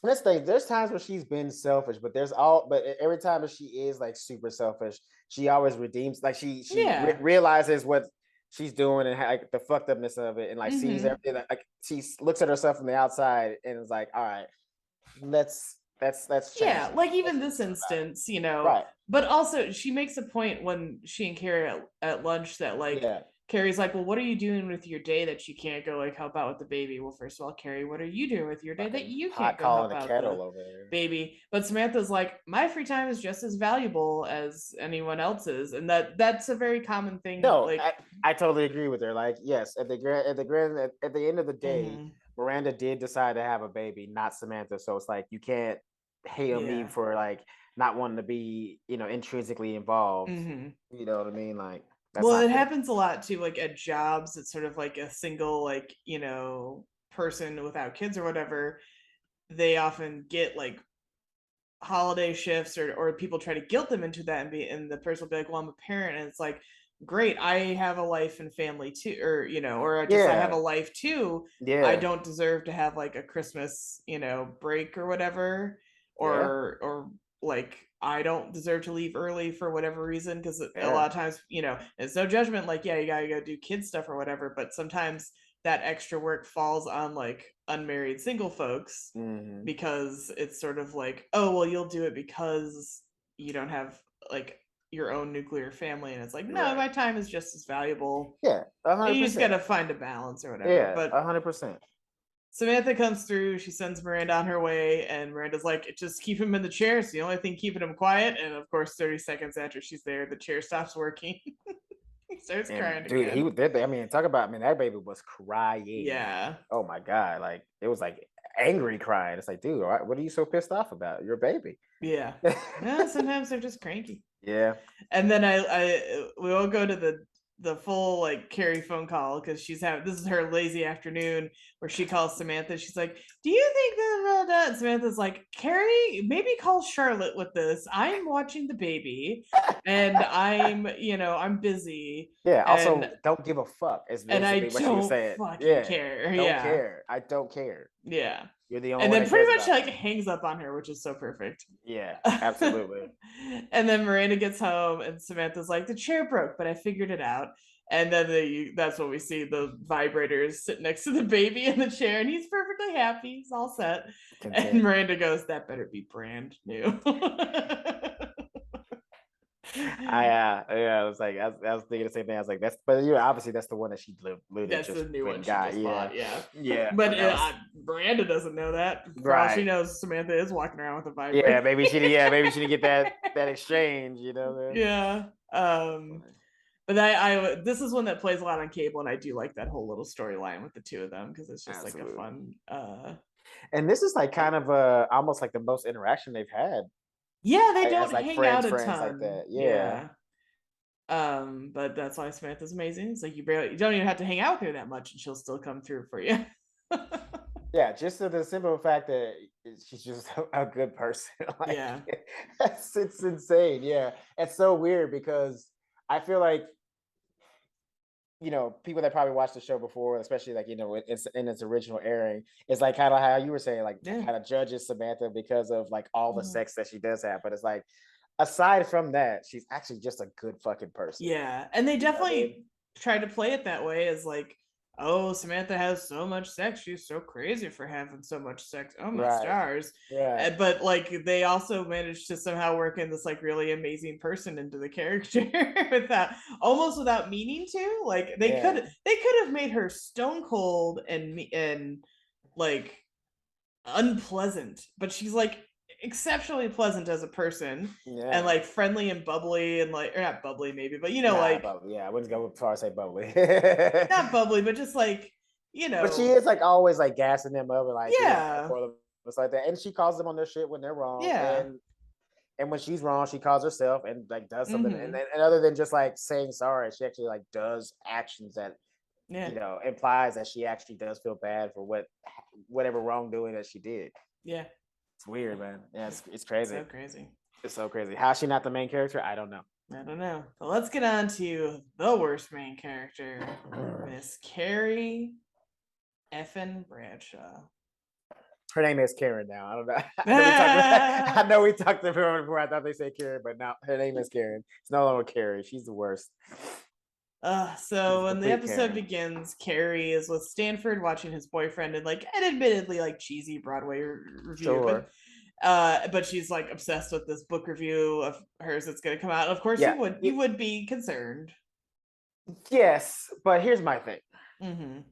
let's think, there's times where she's been selfish, but but every time that she is like super selfish, she always redeems, like she realizes what she's doing and like the fucked upness of it and like sees everything, like she looks at herself from the outside and is like, all right, let's change like even this instance, right. But also she makes a point when she and Carrie at lunch that like Carrie's like, well, what are you doing with your day that you can't go like help out with the baby? Well, first of all, Carrie, what are you doing with your day that you can't go help out with the baby? But Samantha's like, my free time is just as valuable as anyone else's, and that's a very common thing. No, like I totally agree with her. Like, yes, at the end of the day, Miranda did decide to have a baby, not Samantha. So it's like you can't hate on me for like not wanting to be, intrinsically involved. You know what I mean? Like. Well, it happens a lot too, like at jobs, it's sort of like a single, like, person without kids or whatever. They often get like holiday shifts or people try to guilt them into that and the person will be like, well, I'm a parent. And it's like, great, I have a life and family too, or, or I have a life too. I don't deserve to have like a Christmas, break or whatever, or like, I don't deserve to leave early for whatever reason, because a lot of times, it's no judgment, like, you gotta go do kid stuff or whatever, but sometimes that extra work falls on like unmarried single folks because it's sort of like, oh, well, you'll do it because you don't have like your own nuclear family, and it's like, no, Right. my time is just as valuable. Yeah, You just 100%. gotta find a balance or whatever. Yeah, But 100%. Samantha comes through, she sends Miranda on her way, and Miranda's like, just keep him in the chair. It's the only thing keeping him quiet. And of course, 30 seconds after she's there, the chair stops working. He starts And crying dude, he again. was that. I mean, talk about. I mean, that baby was crying. Yeah. Oh my god, like it was like angry crying. It's like, dude, what are you so pissed off about? Your baby. Yeah. Yeah, sometimes they're just cranky. Yeah. And then we all go to the full like Carrie phone call because this is her lazy afternoon where she calls Samantha. She's like, "Do you think that?" And Samantha's like, "Carrie, maybe call Charlotte with this. I'm watching the baby, and I'm busy, Yeah. and Also, don't give a fuck. Is I basically what she was don't saying. fucking Yeah. care." Don't Yeah, care. I don't care. yeah. You're the only And one then that pretty cares much about like me. hangs up on her, which is so perfect. Yeah, absolutely. And then Miranda gets home and Samantha's like, the chair broke, but I figured it out. And then that's what we see, the vibrators sit next to the baby in the chair, and he's perfectly happy. He's all set. Content. And Miranda goes, that better be brand new. I was like, I was thinking the same thing. I was like, but obviously that's the one that she literally That's just the new one she got. just bought, yeah. Yeah. But Miranda doesn't know that. For all she knows, Samantha is walking around with a vibrator. Yeah, maybe she didn't get that exchange, Yeah. But this is one that plays a lot on cable, and I do like that whole little storyline with the two of them because it's just like a fun. And this is like kind of almost like the most interaction they've had. Yeah, they don't like hang out a friends ton like that. Yeah. But that's why Samantha's amazing. It's like you don't even have to hang out with her that much, and she'll still come through for you. Yeah, just the simple fact that she's just a good person. Like, yeah, it's insane. Yeah, it's so weird because I feel like people that probably watched the show before, especially like it's in its original airing, it's like kind of how you were saying, like kind of judges Samantha because of like all the sex that she does have, but it's like aside from that, she's actually just a good fucking person. Yeah, and they definitely try to play it that way as like, oh, Samantha has so much sex, she's so crazy for having so much sex, oh my stars. Yeah, but like they also managed to somehow work in this like really amazing person into the character without meaning to. Like they could have made her stone cold and like unpleasant, but she's like exceptionally pleasant as a person, and like friendly and bubbly, and like, or not bubbly maybe, but like bubbly. Yeah, I wouldn't go as far as say bubbly. not bubbly, but just like but she is like always like gassing them up and like yeah, it's like that, and she calls them on their shit when they're wrong. Yeah. And when she's wrong, she calls herself and like does something, and other than just like saying sorry, she actually like does actions that implies that she actually does feel bad for whatever wrongdoing that she did. Yeah. It's weird, man. Yeah, it's crazy. So crazy. It's so crazy. How's she not the main character? I don't know. But let's get on to the worst main character, Miss Carrie effing Bradshaw. Her name is Karen now. I don't know. I know we talked to her before. I thought they said Karen, but now her name is Karen. It's no longer Carrie. She's the worst. So when the episode begins, Carrie is with Stanford watching his boyfriend in like an admittedly like cheesy Broadway review, but she's like obsessed with this book review of hers that's going to come out. Of course, you would be concerned. Yes, but here's my thing. And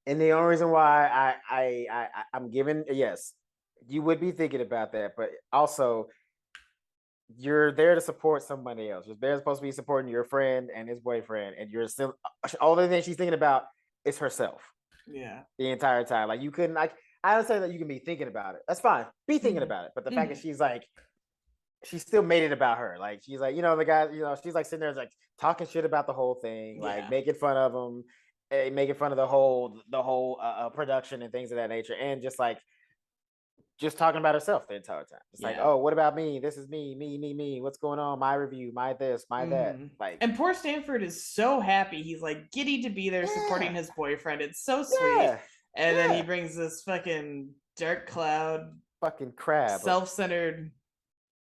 the only reason why I'm giving you would be thinking about that, but also you're there to support somebody else. They're supposed to be supporting your friend and his boyfriend, and you're still all the thing she's thinking about is herself. Yeah, the entire time. Like you couldn't like I understand that you can be thinking about it. That's fine. Be thinking about it. But the fact that she's like she still made it about her. Like she's like, the guy, she's like sitting there like talking shit about the whole thing, like making fun of him, making fun of the whole production and things of that nature, and just talking about herself the entire time. It's like, oh, what about me? This is me. What's going on? My review, my this, my that. Like, and poor Stanford is so happy. He's like giddy to be there supporting his boyfriend. It's so sweet. And then he brings this fucking dark cloud, fucking crab, self-centered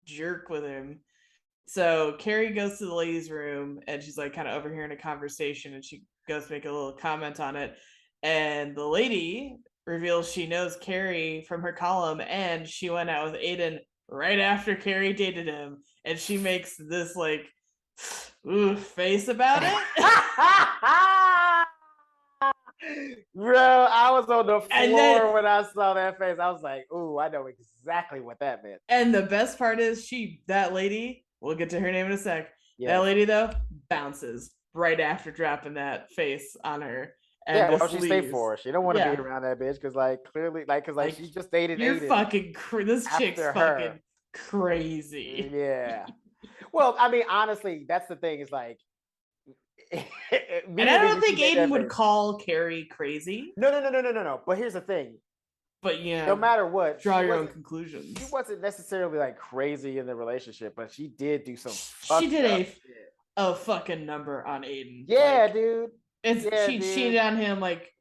jerk with him. So Carrie goes to the ladies' room and she's like kind of overhearing a conversation, and she goes to make a little comment on it. And the lady reveals she knows Carrie from her column, and she went out with Aidan right after Carrie dated him, and she makes this like face about it. Bro, I was on the floor when I saw that face. I was like, ooh, I know exactly what that meant. And the best part is that lady, we'll get to her name in a sec. Yes. That lady though bounces right after dropping that face on her. And yeah, what she stay for? She don't want to be around that bitch because like clearly like because like she just dated you're Aiden fucking this chick's fucking crazy. Yeah. Well, I mean, honestly, that's the thing is like and I don't think Aiden would call Carrie crazy. No. But here's the thing. But yeah, no matter what, draw your own conclusions. She wasn't necessarily like crazy in the relationship, but she did do some. She did a fucking number on Aiden. Yeah, like, dude. She cheated on him like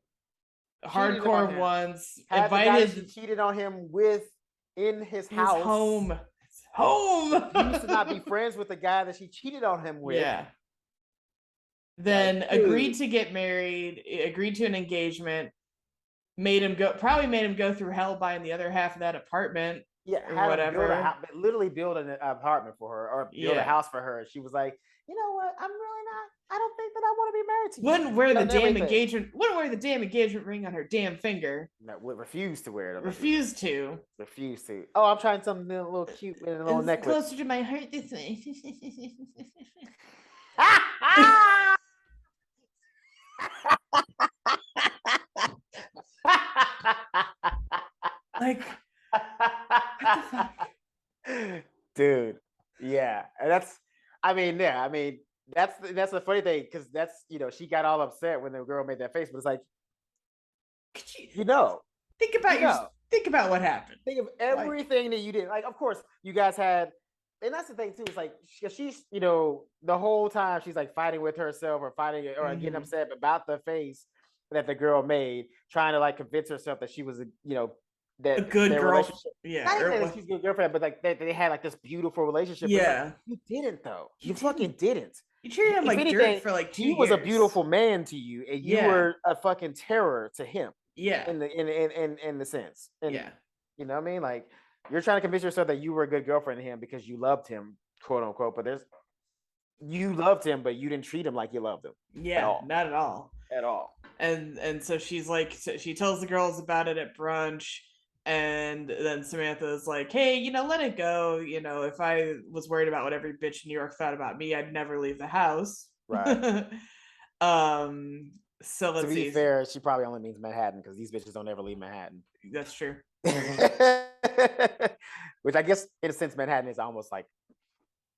hardcore once. Invited. She cheated on him with in his house. Home. He used to not be friends with the guy that she cheated on him with. Yeah. Then agreed to get married. Agreed to an engagement. Probably made him go through hell buying the other half of that apartment. Yeah, or whatever. Literally build an apartment for her or build a house for her. She was like, you know what? I'm really not. I don't think that I want to be married to you. Wouldn't wear the damn engagement ring on her damn finger. No, would refuse to wear it. Refuse to. Oh, I'm trying something a little cute with a little necklace. Closer to my heart this way. Like, what the fuck? Dude, yeah. That's the funny thing, because that's, she got all upset when the girl made that face, but it's like, think about what happened. Think of everything that you did. Like, of course, you guys had, and that's the thing too, is like, she's, the whole time she's like fighting with herself or getting upset about the face that the girl made, trying to like convince herself that she was, a good girl. Yeah, not even that she's a good girlfriend, but like they had like this beautiful relationship. Yeah, like, you didn't though. You fucking didn't. You treated him like dirt for like 2 years. He was a beautiful man to you, and you were a fucking terror to him. Yeah, in the sense. And, yeah, you know what I mean? Like, you're trying to convince yourself that you were a good girlfriend to him because you loved him, quote unquote. But you loved him, but you didn't treat him like you loved him. Yeah, not at all. At all. And so she's like, she tells the girls about it at brunch. And then Samantha's like, hey, let it go. If I was worried about what every bitch in New York thought about me, I'd never leave the house. Right. So let's see. To be fair, she probably only means Manhattan because these bitches don't ever leave Manhattan. That's true. Which I guess, in a sense, Manhattan is almost like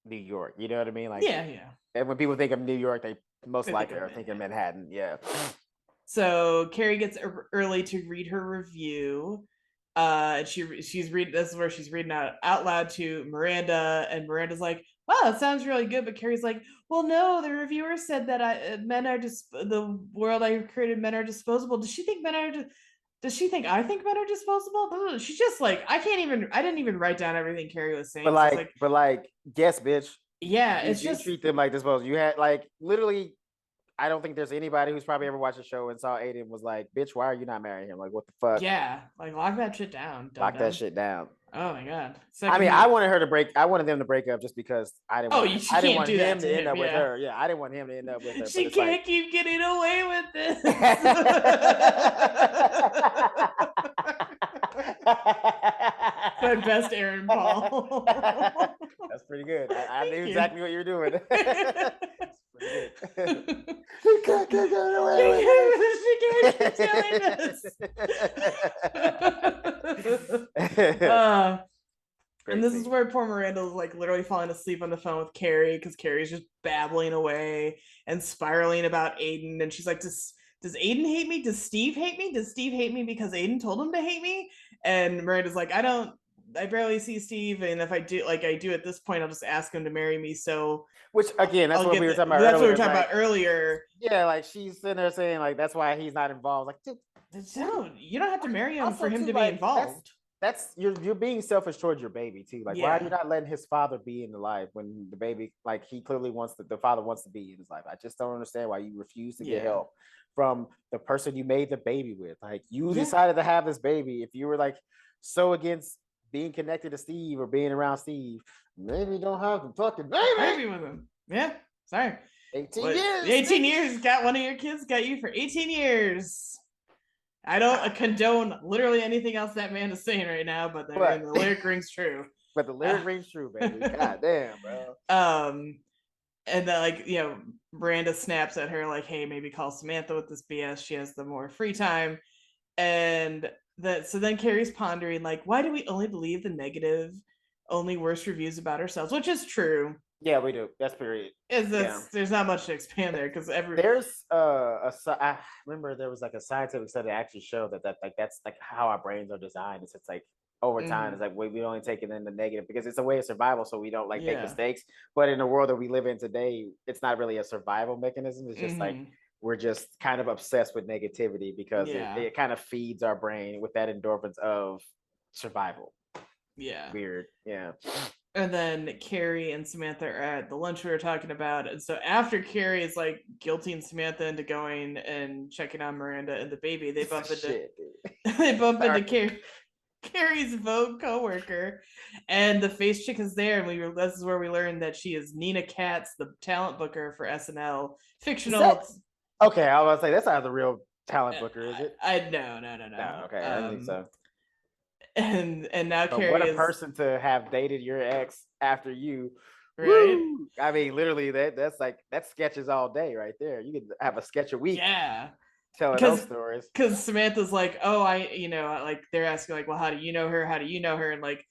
New York. You know what I mean? Like, yeah. And when people think of New York, they most likely are thinking Manhattan. Yeah. So Carrie gets early to read her review. And she's reading. This is where she's reading out loud to Miranda, and Miranda's like, "Wow, it sounds really good." But Carrie's like, "Well, no, the reviewer said that men are just the world I created. Men are disposable. Does she think men are? Does she think I think men are disposable?" She's just like, I didn't even write down everything Carrie was saying. But like, guess, bitch. Yeah, it's just treat them like disposable. You had like literally. I don't think there's anybody who's probably ever watched the show and saw Aidan was like, bitch, why are you not marrying him? Like, what the fuck? Yeah, like lock that shit down. Lock that shit down. Oh my god. I wanted them to break up just because I didn't want him to end up with her. Yeah, I didn't want him to end up with her. She can't keep getting away with this. My best Aaron Paul. That's pretty good. I knew exactly what you were doing. She can't get away with this. She can't keep doing this. And this is where poor Miranda is like literally falling asleep on the phone with Carrie because Carrie's just babbling away and spiraling about Aidan. And she's like, does Aidan hate me? Does Steve hate me? Does Steve hate me because Aidan told him to hate me? And Miranda's like, I barely see Steve, and if I do at this point, I'll just ask him to marry me. So, which again, that's what we were talking about. That's what we were talking about earlier. Yeah, like she's sitting there saying like that's why he's not involved. Like, dude, you don't have to marry him for him to be involved. That's you're being selfish towards your baby too. Like, why are you not letting his father be in the life when the baby, like, he clearly the father wants to be in his life? I just don't understand why you refuse to get help from the person you made the baby with. Like, you decided to have this baby. If you were like so against being connected to Steve or being around Steve, maybe don't have the fucking baby with him. Yeah, sorry. 18 years. 18 years got one of your kids, got you for 18 years. I don't condone literally anything else that man is saying right now, but the lyric rings true. But the lyric rings true, baby. God damn, bro. And then, like, you know, Miranda snaps at her, like, hey, maybe call Samantha with this BS. She has the more free time. And so then Carrie's pondering, like, why do we only believe the negative, only worse reviews about ourselves? Which is true. Yeah, we do. That's period. There's not much to expand there because there's I remember there was like a scientific study that actually showed that like that's like how our brains are designed. It's like over time, it's like we only take it in the negative because it's a way of survival, so we don't like make mistakes. But in the world that we live in today, it's not really a survival mechanism. It's just like we're just kind of obsessed with negativity because it kind of feeds our brain with that endorphins of survival. Yeah. Weird. Yeah. And then Carrie and Samantha are at the lunch we were talking about. And so after Carrie is like guilting Samantha into going and checking on Miranda and the baby, they bump into Carrie's Vogue coworker, and the face chick is there. And this is where we learned that she is Nina Katz, the talent booker for SNL. Fictional. Okay, I was like, that's not the real talent booker, is it? No. Okay, I think so. And now but Carrie what a person to have dated your ex after you, right? Woo! I mean, literally, that's sketches all day right there. You could have a sketch a week. Yeah, telling those stories. Because Samantha's like, oh, like they're asking like, well, how do you know her? How do you know her? And like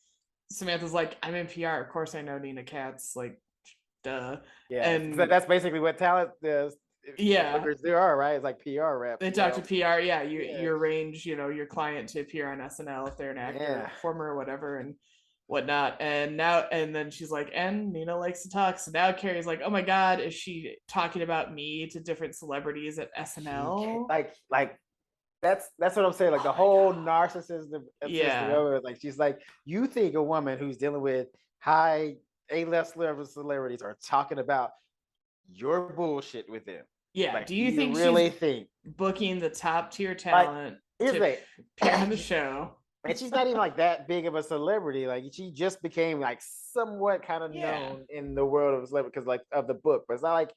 Samantha's like, I'm in PR. Of course, I know Nina Katz. Like, duh. Yeah, and that's basically what talent is. Yeah, they are, right? It's like PR reps. They talk to PR. Yeah, you arrange, your client to appear on SNL if they're an actor, performer, or whatever, and whatnot. And then she's like, and Nina likes to talk. So now Carrie's like, oh my God, is she talking about me to different celebrities at SNL? Like that's what I'm saying. Like the whole narcissism. Like she's like, you think a woman who's dealing with high A-list level celebrities are talking about your bullshit with them? Yeah. Like, do you think really she's booking the top tier talent to appear on the show? And she's not even like that big of a celebrity. Like she just became like somewhat kind of known in the world of celebrity because like of the book. But it's not like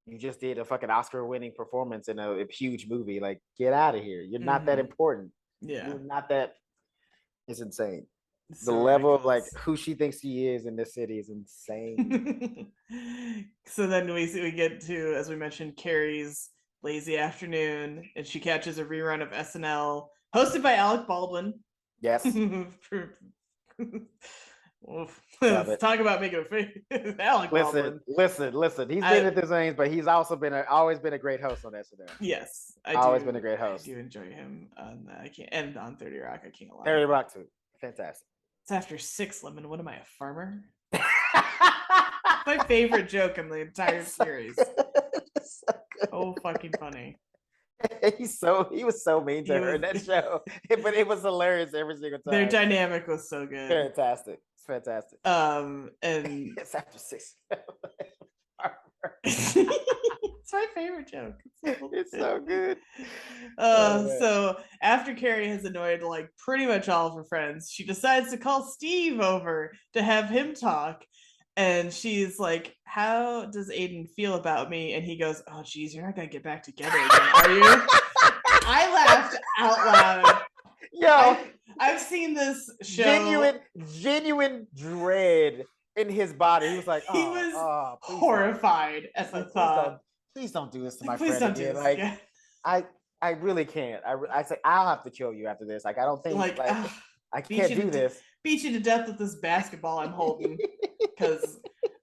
you just did a fucking Oscar-winning performance in a huge movie. Like, get out of here. You're not that important. Yeah. You're not that. It's insane. The level of like who she thinks she is in this city is insane. So then we get to, as we mentioned, Carrie's lazy afternoon, and she catches a rerun of SNL hosted by Alec Baldwin. Yes. Let's talk about making a face. Alec Baldwin. Listen. He's been at the things, but he's also always been a great host on SNL. Yes, always been a great host. I do enjoy him on and on 30 Rock. I can't lie. 30 Rock too. Fantastic. It's after 6 Lemon. What am I, a farmer? My favorite joke in the entire series. So fucking funny. He was so mean to her in that show, but it was hilarious every single time. Their dynamic was so good. Fantastic. It's fantastic. And it's after 6. It's my favorite joke. It's so good. So after Carrie has annoyed like pretty much all of her friends, she decides to call Steve over to have him talk. And she's like, how does Aidan feel about me? And he goes, oh, geez, you're not going to get back together again, are you? I laughed out loud. Yo, I've seen this show. Genuine dread in his body. He was like, he was horrified at the thought. Please don't do this to my friend again. Like, I really can't. I say, I'll have to kill you after this. Like, I don't think, I can't do this. Beat you to death with this basketball I'm holding. Because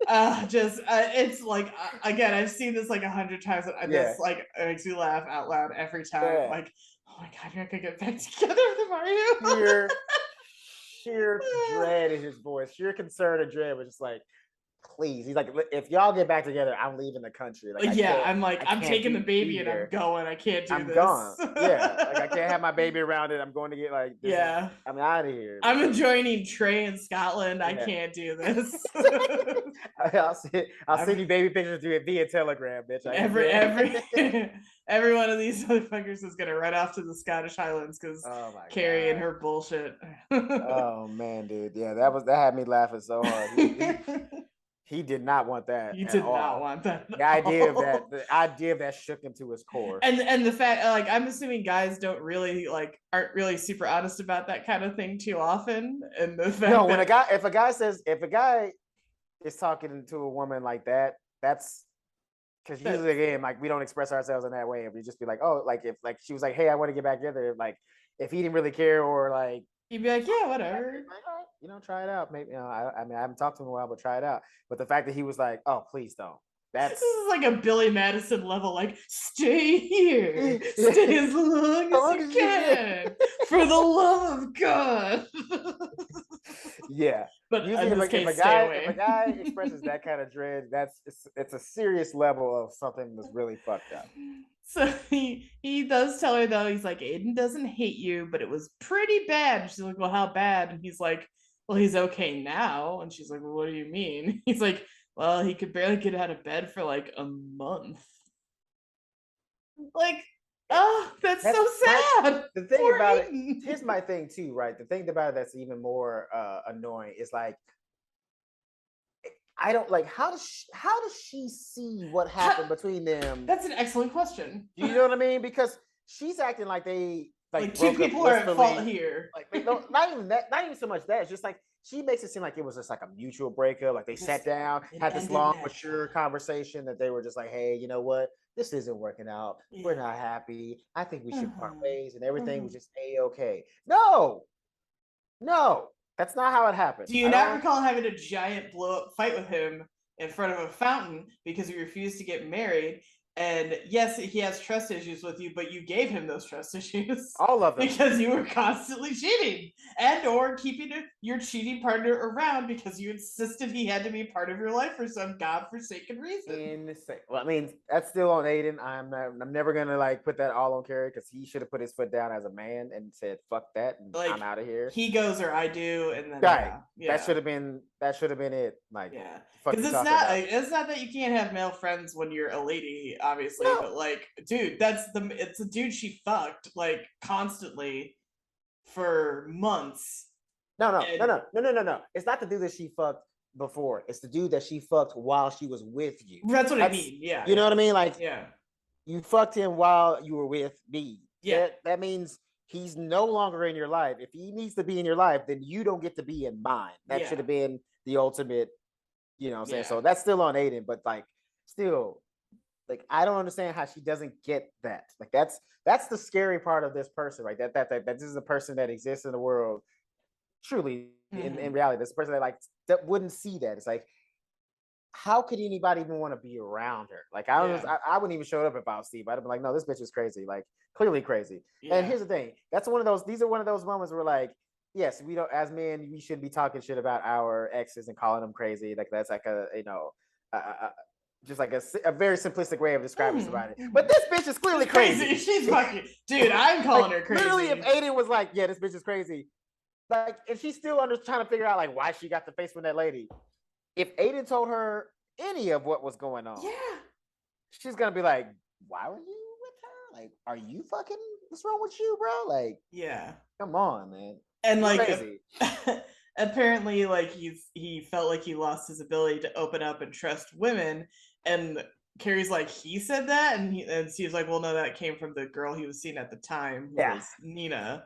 it's like, again, I've seen this like 100 times. And this like makes me laugh out loud every time. Yeah. Like, oh my God, you're not going to get back together with him, are you? Sheer dread in his voice. Sheer concern and dread was just like, please. He's like, if y'all get back together, I'm leaving the country. Like, I'm taking the baby and here. I'm going. I can't do I'm this. gone. Yeah, like I can't have my baby around it. I'm going to get like this. Yeah, I'm out of here. I'm joining Trey in Scotland. I can't do this. I'll send you baby pictures via Telegram, bitch. Every one of these motherfuckers is gonna run off to the Scottish Highlands because Carrie and her bullshit. Oh man, dude. Yeah, that had me laughing so hard. He did not want that. He did not want that. The idea of that shook him to his core. And the fact, like, I'm assuming guys aren't really super honest about that kind of thing too often. And the fact when if a guy is talking to a woman like that, that's because usually again, like, we don't express ourselves in that way. If we just be like, oh, like if like she was like, hey, I want to get back together, like if he didn't really care, or like you'd be like, yeah, whatever. Try it out. Maybe I mean, I haven't talked to him in a while, but try it out. But the fact that he was like, oh, please don't. This is like a Billy Madison level, like, stay here, stay as long as you can, for the love of God. Yeah, but usually if a guy expresses that kind of dread, it's a serious level of something that's really fucked up. So he does tell her, though, he's like, Aidan doesn't hate you, but it was pretty bad. And she's like, well, how bad? And he's like, well, he's okay now. And she's like, well, what do you mean? He's like, well, he could barely get out of bed for like a month. Like, oh, that's so sad. The thing about it, here's my thing too, right? The thing about it that's even more annoying is like, I don't like, how does she see what happened between them? That's an excellent question. You know what I mean? Because she's acting like they like two people are at fault here. Like not even so much that. It's just like she makes it seem like it was just like a mutual breakup. Like they sat down, had this long, mature conversation that they were just like, hey, you know what? This isn't working out. Yeah. We're not happy. I think we should part ways, and everything was just okay. No. That's not how it happened. Do you not recall having a giant blow-up fight with him in front of a fountain because he refused to get married? And yes, he has trust issues with you, but you gave him those trust issues. All of them. Because you were constantly cheating and or keeping your cheating partner around because you insisted he had to be part of your life for some godforsaken reason. Well, I mean, that's still on Aidan. I'm never going to like put that all on Carrie because he should have put his foot down as a man and said, fuck that, and like, I'm out of here. He goes or I do, and then that should have been it. Like, because it's not that you can't have male friends when you're a lady, obviously, but like, dude, it's a dude she fucked like constantly for months. No. It's not the dude that she fucked before. It's the dude that she fucked while she was with you. That's what I mean. Yeah. You know what I mean? Like, you fucked him while you were with me. Yeah. That means he's no longer in your life. If he needs to be in your life, then you don't get to be in mine. That should have been the ultimate. You know what I'm saying? So that's still on Aidan, but like, still, like, I don't understand how she doesn't get that. Like, that's the scary part of this person, right? That this is a person that exists in the world. Truly, in reality, this person that wouldn't see that. It's like, how could anybody even want to be around her? Like, I wouldn't even show up if I was Steve. I'd be like, no, this bitch is crazy, like, clearly crazy. Yeah. And here's the thing: these are one of those moments where, like, yes, we don't, as men, we should be talking shit about our exes and calling them crazy. Like, that's like just like a very simplistic way of describing somebody. But this bitch is clearly crazy. She's fucking, dude, I'm calling her crazy. Literally, if Aidan was like, yeah, this bitch is crazy, like, and she's still trying to figure out like why she got the face from that lady. If Aidan told her any of what was going on, she's gonna be like, why were you with her? Like, are you fucking, what's wrong with you, bro? Like, come on, man. And like, apparently, like, he felt like he lost his ability to open up and trust women. And Carrie's like, he said that, and Steve's like, well, no, that came from the girl he was seeing at the time, who was Nina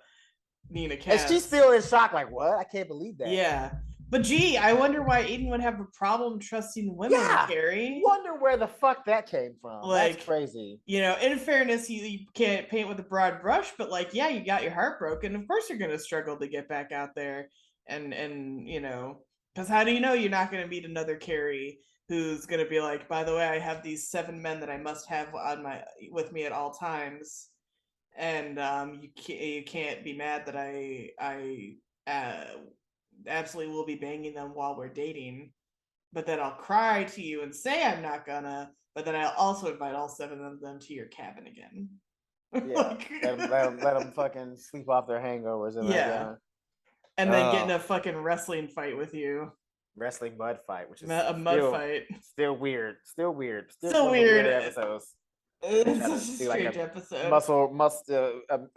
Cass. And she's still in shock, like, what? I can't believe that. Yeah. But gee, I wonder why Aidan would have a problem trusting women, Carrie. Wonder where the fuck that came from. Like, that's crazy. You know, in fairness, you can't paint with a broad brush, but like, yeah, you got your heart broken. Of course you're gonna struggle to get back out there and you know, because how do you know you're not gonna meet another Carrie who's gonna be like, by the way, I have these 7 men that I must have with me at all times, and you can't be mad that I absolutely will be banging them while we're dating. but then I'll cry to you and say I'm not gonna, but then I'll also invite all 7 of them to your cabin again. Yeah, let them fucking sleep off their hangovers and yeah, and then get in a fucking wrestling fight with you. Wrestling mud fight, which is A mud fight. Still weird. Still weird. Still So one of the weird. weirder episodes. It's such a strange episode.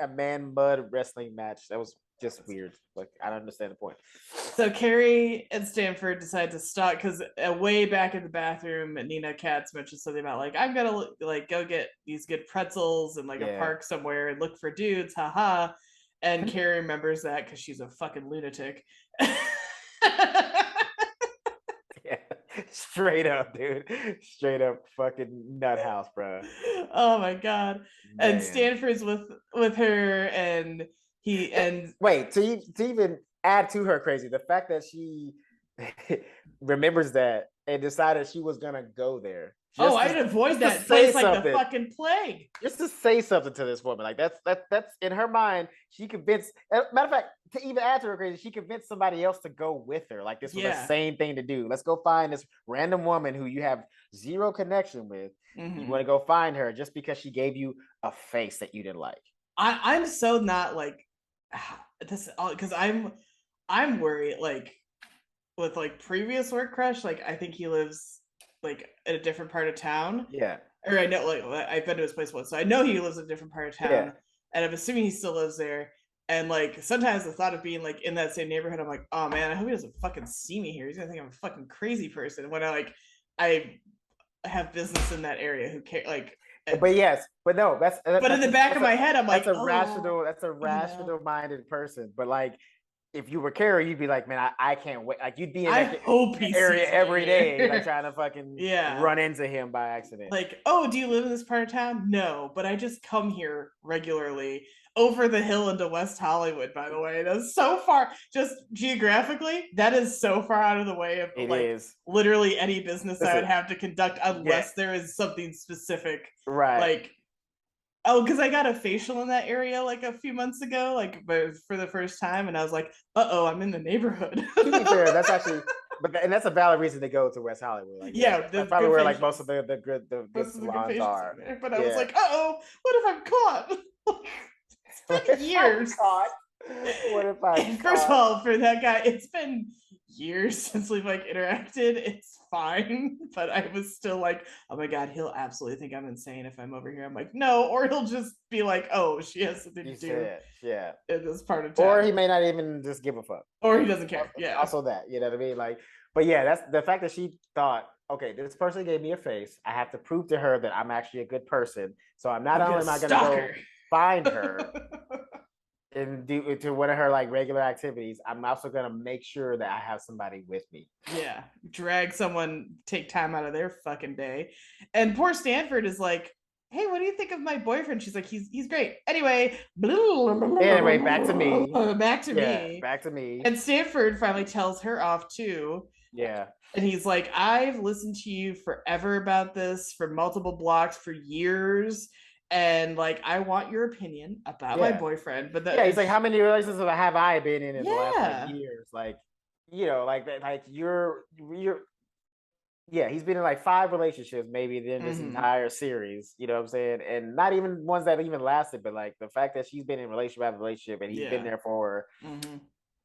A man mud wrestling match. That was just weird. Like, I don't understand the point. So Carrie and Stanford decide to stop because way back in the bathroom, Nina Katz mentioned something about like, I'm gonna like go get these good pretzels in like a park somewhere and look for dudes, haha. And Carrie remembers that because she's a fucking lunatic. Yeah, straight up, dude. Straight up fucking nut house, bro. Oh my god. Man. And Stanford's with her, and wait, to even add to her crazy, the fact that she remembers that and decided she was gonna go there. I'd avoid that place like the fucking plague. Just to say something to this woman, like that's in her mind. She convinced. Matter of fact, to even add to her crazy, she convinced somebody else to go with her. Like this was the same thing to do. Let's go find this random woman who you have zero connection with. Mm-hmm. You want to go find her just because she gave you a face that you didn't like. I'm so not like this because I'm worried like with like previous work crush. Like I think he lives like in a different part of town. Yeah. Or I know, like I've been to his place once, so I know he lives in a different part of town, and I'm assuming he still lives there. And like sometimes the thought of being like in that same neighborhood, I'm like, oh man, I hope he doesn't fucking see me here. He's gonna think I'm a fucking crazy person. When I have business in that area, who care like. But yes, but no, that's. But in the back of my head, I'm like, that's a rational minded person. But like, if you were Carrie, you'd be like, man, I can't wait. Like you'd be in that area every day, like trying to fucking run into him by accident. Like, oh, do you live in this part of town? No, but I just come here regularly over the hill into West Hollywood, by the way. That's so far, just geographically, that is so far out of the way of literally any business I would have to conduct unless there is something specific. Right. Like, oh, because I got a facial in that area like a few months ago, like for the first time, and I was like, I'm in the neighborhood. To be fair, that's actually, and that's a valid reason to go to West Hollywood. Like, that's probably where like most of the good salons are. But I was like, what if I'm caught? It's been years. What if I? First of all, for that guy, it's been years since we've like interacted. It's fine, but I was still like, oh my god, he'll absolutely think I'm insane if I'm over here. I'm like, no, or he'll just be like, oh, she has something to do. In this part of town. Or he may not even just give a fuck. Or he doesn't care. Also that, you know what I mean? Like, but yeah, that's the fact that she thought, okay, this person gave me a face. I have to prove to her that I'm actually a good person. So I'm not only am I gonna go find her and do to one of her like regular activities, I'm also gonna make sure that I have somebody with me. Yeah, drag someone, take time out of their fucking day. And poor Stanford is like, hey, what do you think of my boyfriend? She's like, he's great. Anyway, back to me. Back to me. And Stanford finally tells her off too. Yeah. And he's like, I've listened to you forever about this for multiple blocks for years. And like, I want your opinion about my boyfriend. But he's like, how many relationships have I been in the last years? Like, you know, like you're he's been in like 5 relationships maybe in this entire series. You know what I'm saying? And not even ones that even lasted, but like the fact that she's been in relationship after relationship and he's been there for her.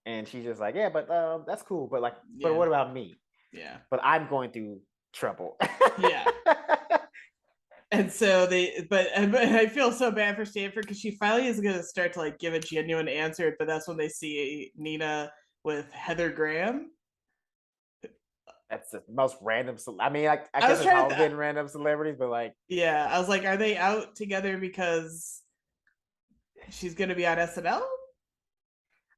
And she's just like, but that's cool. But like, but what about me? Yeah. But I'm going through trouble. And so but I feel so bad for Stanford because she finally is going to start to like give a genuine answer, but that's when they see Nina with Heather Graham. That's the most random. I mean, like, I guess it's all been random celebrities, but like, I was like, are they out together because she's going to be on SNL?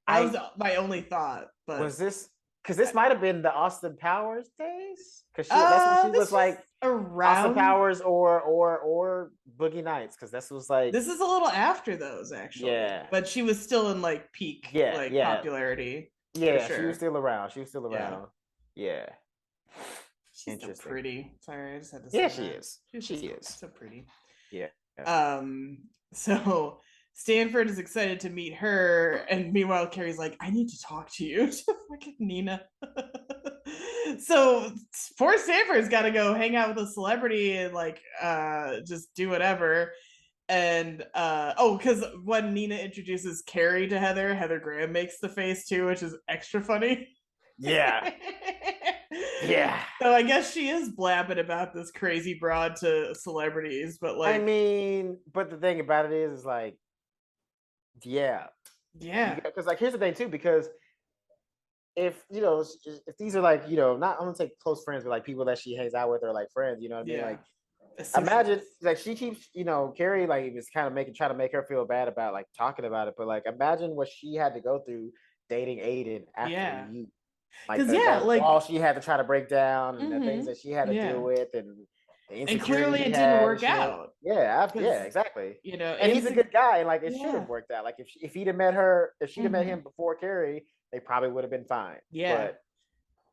That was my only thought. But was this because this might have been the Austin Powers days? Because that's when she was like around Austin Powers or Boogie Nights. Because this was like this is a little after those actually. Yeah, but she was still in like peak popularity. Yeah, she was still around. Yeah. She's so pretty. Sorry, I just had to say that. She is. So pretty. Yeah. So Stanford is excited to meet her, and meanwhile Carrie's like, I need to talk to you. Look at Nina. So poor Stanford's got to go hang out with a celebrity and like just do whatever. And because when Nina introduces Carrie to Heather Graham makes the face too, which is extra funny. Yeah. Yeah. So I guess she is blabbing about this crazy broad to celebrities, but like, I mean, but the thing about it is like, yeah, because like here's the thing too, because if you know, if these are like, you know, not I'm gonna say close friends, but like people that she hangs out with or like friends, you know what I mean? Like, imagine like she keeps, you know, Carrie like was kind of trying to make her feel bad about like talking about it, but like imagine what she had to go through dating Aidan after you. Like the wall she had to try to break down and the things that she had to deal with and the and clearly it didn't work out. Yeah, exactly. You know, and he's a good guy, and like it should have worked out. Like if he'd have met her, if she'd have met him before Carrie, they probably would have been fine. Yeah,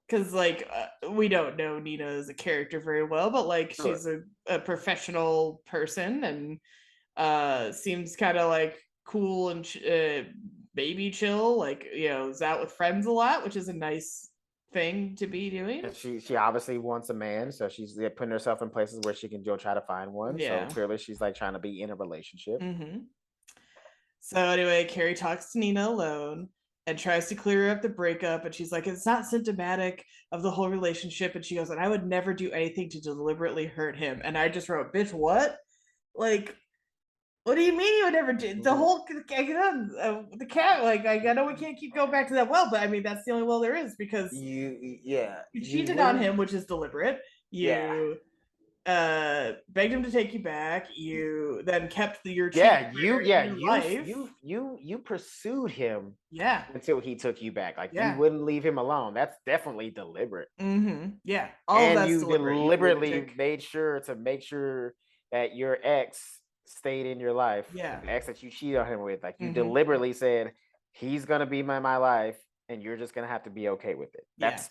because like we don't know Nina as a character very well, but like she's a professional person and seems kind of like cool and baby chill. Like, you know, is out with friends a lot, which is a nice thing to be doing. And she obviously wants a man, so she's putting herself in places where she can go try to find one. So clearly she's like trying to be in a relationship. So anyway, Carrie talks to Nina alone and tries to clear up the breakup, and she's like, it's not symptomatic of the whole relationship. And she goes, and I would never do anything to deliberately hurt him. And I just wrote, bitch, what? Like, what do you mean you would never do the whole the cat? Like, I know we can't keep going back to that well, but I mean that's the only well there is, because you cheated on him, which is deliberate. You begged him to take you back. You then kept your you pursued him until he took you back. Like you wouldn't leave him alone. That's definitely deliberate. Yeah, and you deliberately made sure that your ex stayed in your life. The ex that you cheated on him with, like you deliberately said he's gonna be my life and you're just gonna have to be okay with it. That's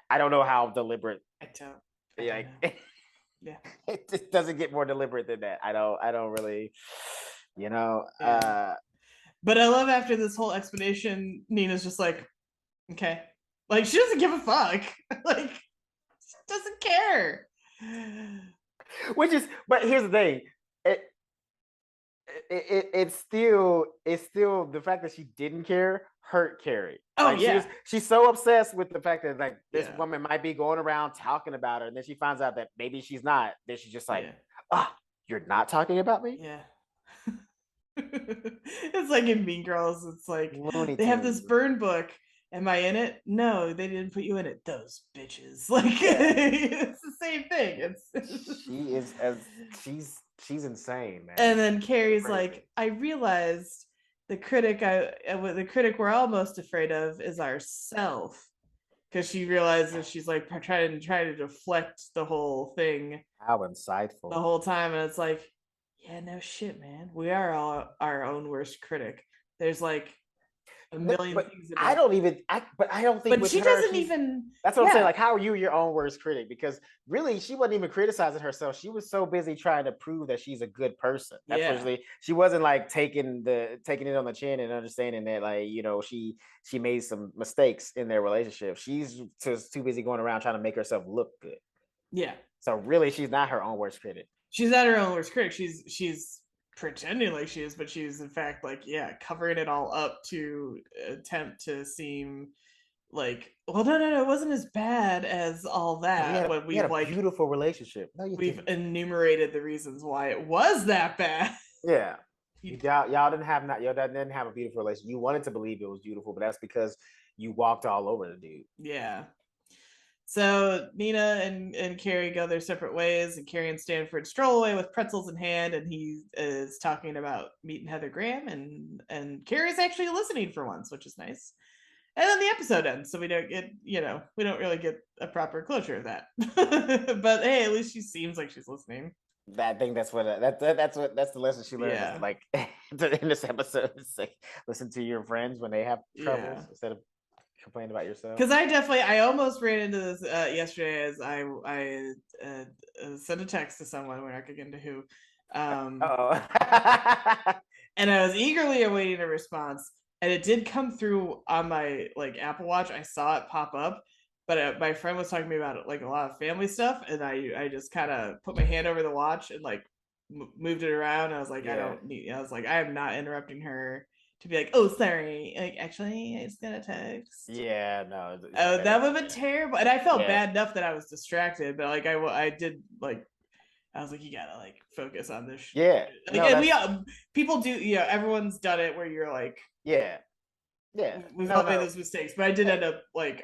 I don't know how deliberate. I don't yeah. It just doesn't get more deliberate than that. I don't really, you know. But I love after this whole explanation, Nina's just like, okay. Like she doesn't give a fuck. Like she doesn't care. But here's the thing. It's still the fact that she didn't care hurt Carrie. She's so obsessed with the fact that like this woman might be going around talking about her, and then she finds out that maybe she's not. Then she's just like, you're not talking about me? Yeah. It's like in Mean Girls. It's like they have this burn book. Am I in it? No, they didn't put you in it. Those bitches. Like it's the same thing. She's insane, man. And then Carrie's like, I realized the critic we're all most afraid of is ourself, because she realizes she's like trying to deflect the whole thing. How insightful. The whole time, and it's like, yeah, no shit, man. We are all our own worst critic. There's like a million things about I don't think but she doesn't even that's what I'm saying. Like, how are you your own worst critic? Because really she wasn't even criticizing herself. She was so busy trying to prove that she's a good person. That's she wasn't like taking it on the chin and understanding that, like, you know, she made some mistakes in their relationship. She's just too busy going around trying to make herself look good. Yeah. So really she's not her own worst critic. She's not her own worst critic. She's pretending like she is, but she's in fact like covering it all up to attempt to seem like, well, no, it wasn't as bad as all that. We had a beautiful relationship. No, we've enumerated the reasons why it was that bad. Yeah, y'all didn't have a beautiful relationship. You wanted to believe it was beautiful, but that's because you walked all over the dude. Yeah. So Nina and Carrie go their separate ways, and Carrie and Stanford stroll away with pretzels in hand, and he is talking about meeting Heather Graham, and Carrie's actually listening for once, which is nice. And then the episode ends, so we don't really get a proper closure of that. But hey, at least she seems like she's listening. I think that's the lesson she learned. Yeah. Like in this episode, it's like listen to your friends when they have troubles instead of complain about yourself. Because I almost ran into this yesterday as I sent a text to someone. We're not going to get into who. And I was eagerly awaiting a response, and it did come through on my like Apple Watch. I saw it pop up, but my friend was talking to me about it, like a lot of family stuff, and I just kind of put my hand over the watch and like moved it around. I was like, I don't need. I was like, I am not interrupting her to be like, oh, sorry. Like, actually, I just got a text. Yeah, no. Oh, that would have been terrible. And I felt Yeah. bad enough that I was distracted, but like I did like I was like, you gotta like focus on this. Yeah. Like, No, and we people do, everyone's done it where you're like, yeah. We've all made those mistakes, but I did end up like,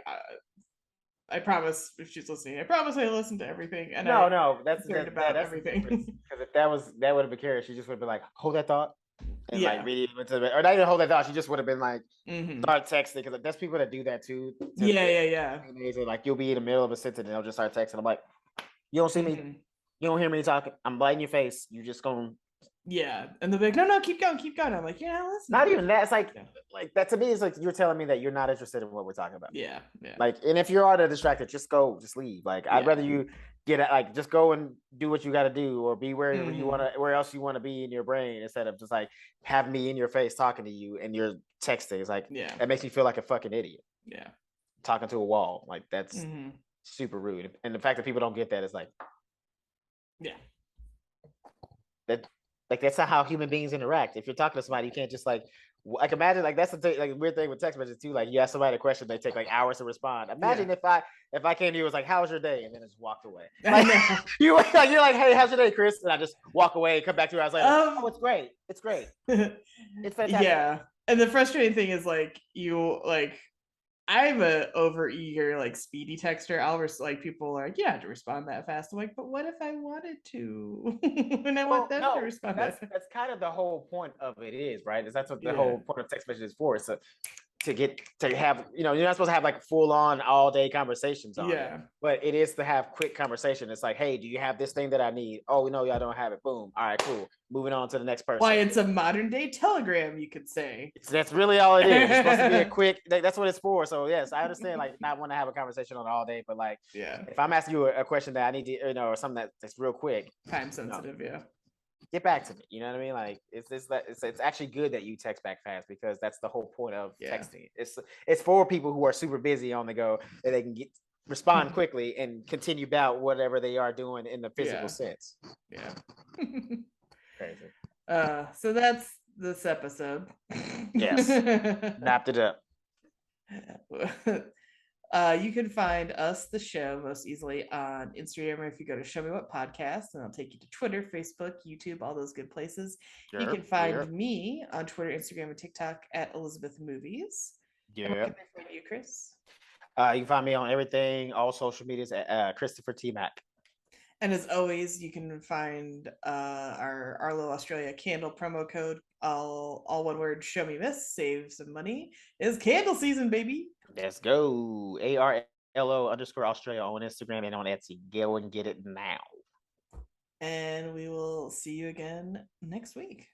I promise if she's listening, I promise I listened to everything. And that's everything. Because if that would have been Carrie, she just would have been like, hold that thought. And Yeah. like really went to or not even hold that thought. She just would have been like, start texting, because like, there's people that do that too. Yeah. Like you'll be in the middle of a sentence and they'll just start texting. I'm like, you don't see me, you don't hear me talking. I'm biting your face. You just gonna. Yeah, and they're like, no, keep going. I'm like, yeah, listen. Not even that. It's like that to me is like you're telling me that you're not interested in what we're talking about. Yeah. Like, and if you're already distracted, just go, just leave. Like, I'd rather you get like just go and do what you got to do, or be where you want to, where else you want to be in your brain, instead of just like have me in your face talking to you and you're texting. It's like, that makes me feel like a fucking idiot. Yeah, talking to a wall, like that's super rude. And the fact that people don't get that is like, that's not how human beings interact. If you're talking to somebody, you can't just like imagine, like that's the like weird thing with text messages too. Like you ask somebody a question, they take like hours to respond. Imagine if I came to you, was like, "How's your day?" and then just walked away. Like, you're like, "Hey, how's your day, Chris?" and I just walk away and come back to you hours later. Oh, it's great. It's great. It's fantastic. Yeah, and the frustrating thing is like I'm a over eager, like speedy texter. Like people are like, you have to respond that fast. I'm like, but what if I wanted to? And I want them to respond. That's kind of the whole point of it is, right? That's what the whole point of text messages is for. So to have, you're not supposed to have like full on all day conversations on it, but it is to have quick conversation. It's like, hey, do you have this thing that I need? Oh, no, y'all don't have it. Boom. All right, cool. Moving on to the next person. Why, it's a modern day telegram, you could say. That's really all it is. It's supposed to be a quick, that's what it's for. So yes, I understand like not want to have a conversation on all day, but like, if I'm asking you a question that I need to, or something that's real quick, time sensitive, get back to me. You know what I mean? Like it's actually good that you text back fast, because that's the whole point of texting. It's for people who are super busy on the go, that they can respond quickly and continue about whatever they are doing in the physical sense. Yeah. Crazy. So that's this episode. Yes. Napped it up. You can find us, the show, most easily on Instagram, if you go to Show Me What Podcast, and I'll take you to Twitter, Facebook, YouTube, all those good places. You can find me on Twitter, Instagram, and TikTok at Elizabeth Movies. Yeah. Where can they find you, Chris? You can find me on everything, all social medias at Christopher T. Mack. And as always, you can find our Arlo Australia candle promo code, all one word, Show Me Miss, save some money. It's candle season, baby. Let's go. ARLO_Australia on Instagram and on Etsy. Go and get it now. And we will see you again next week.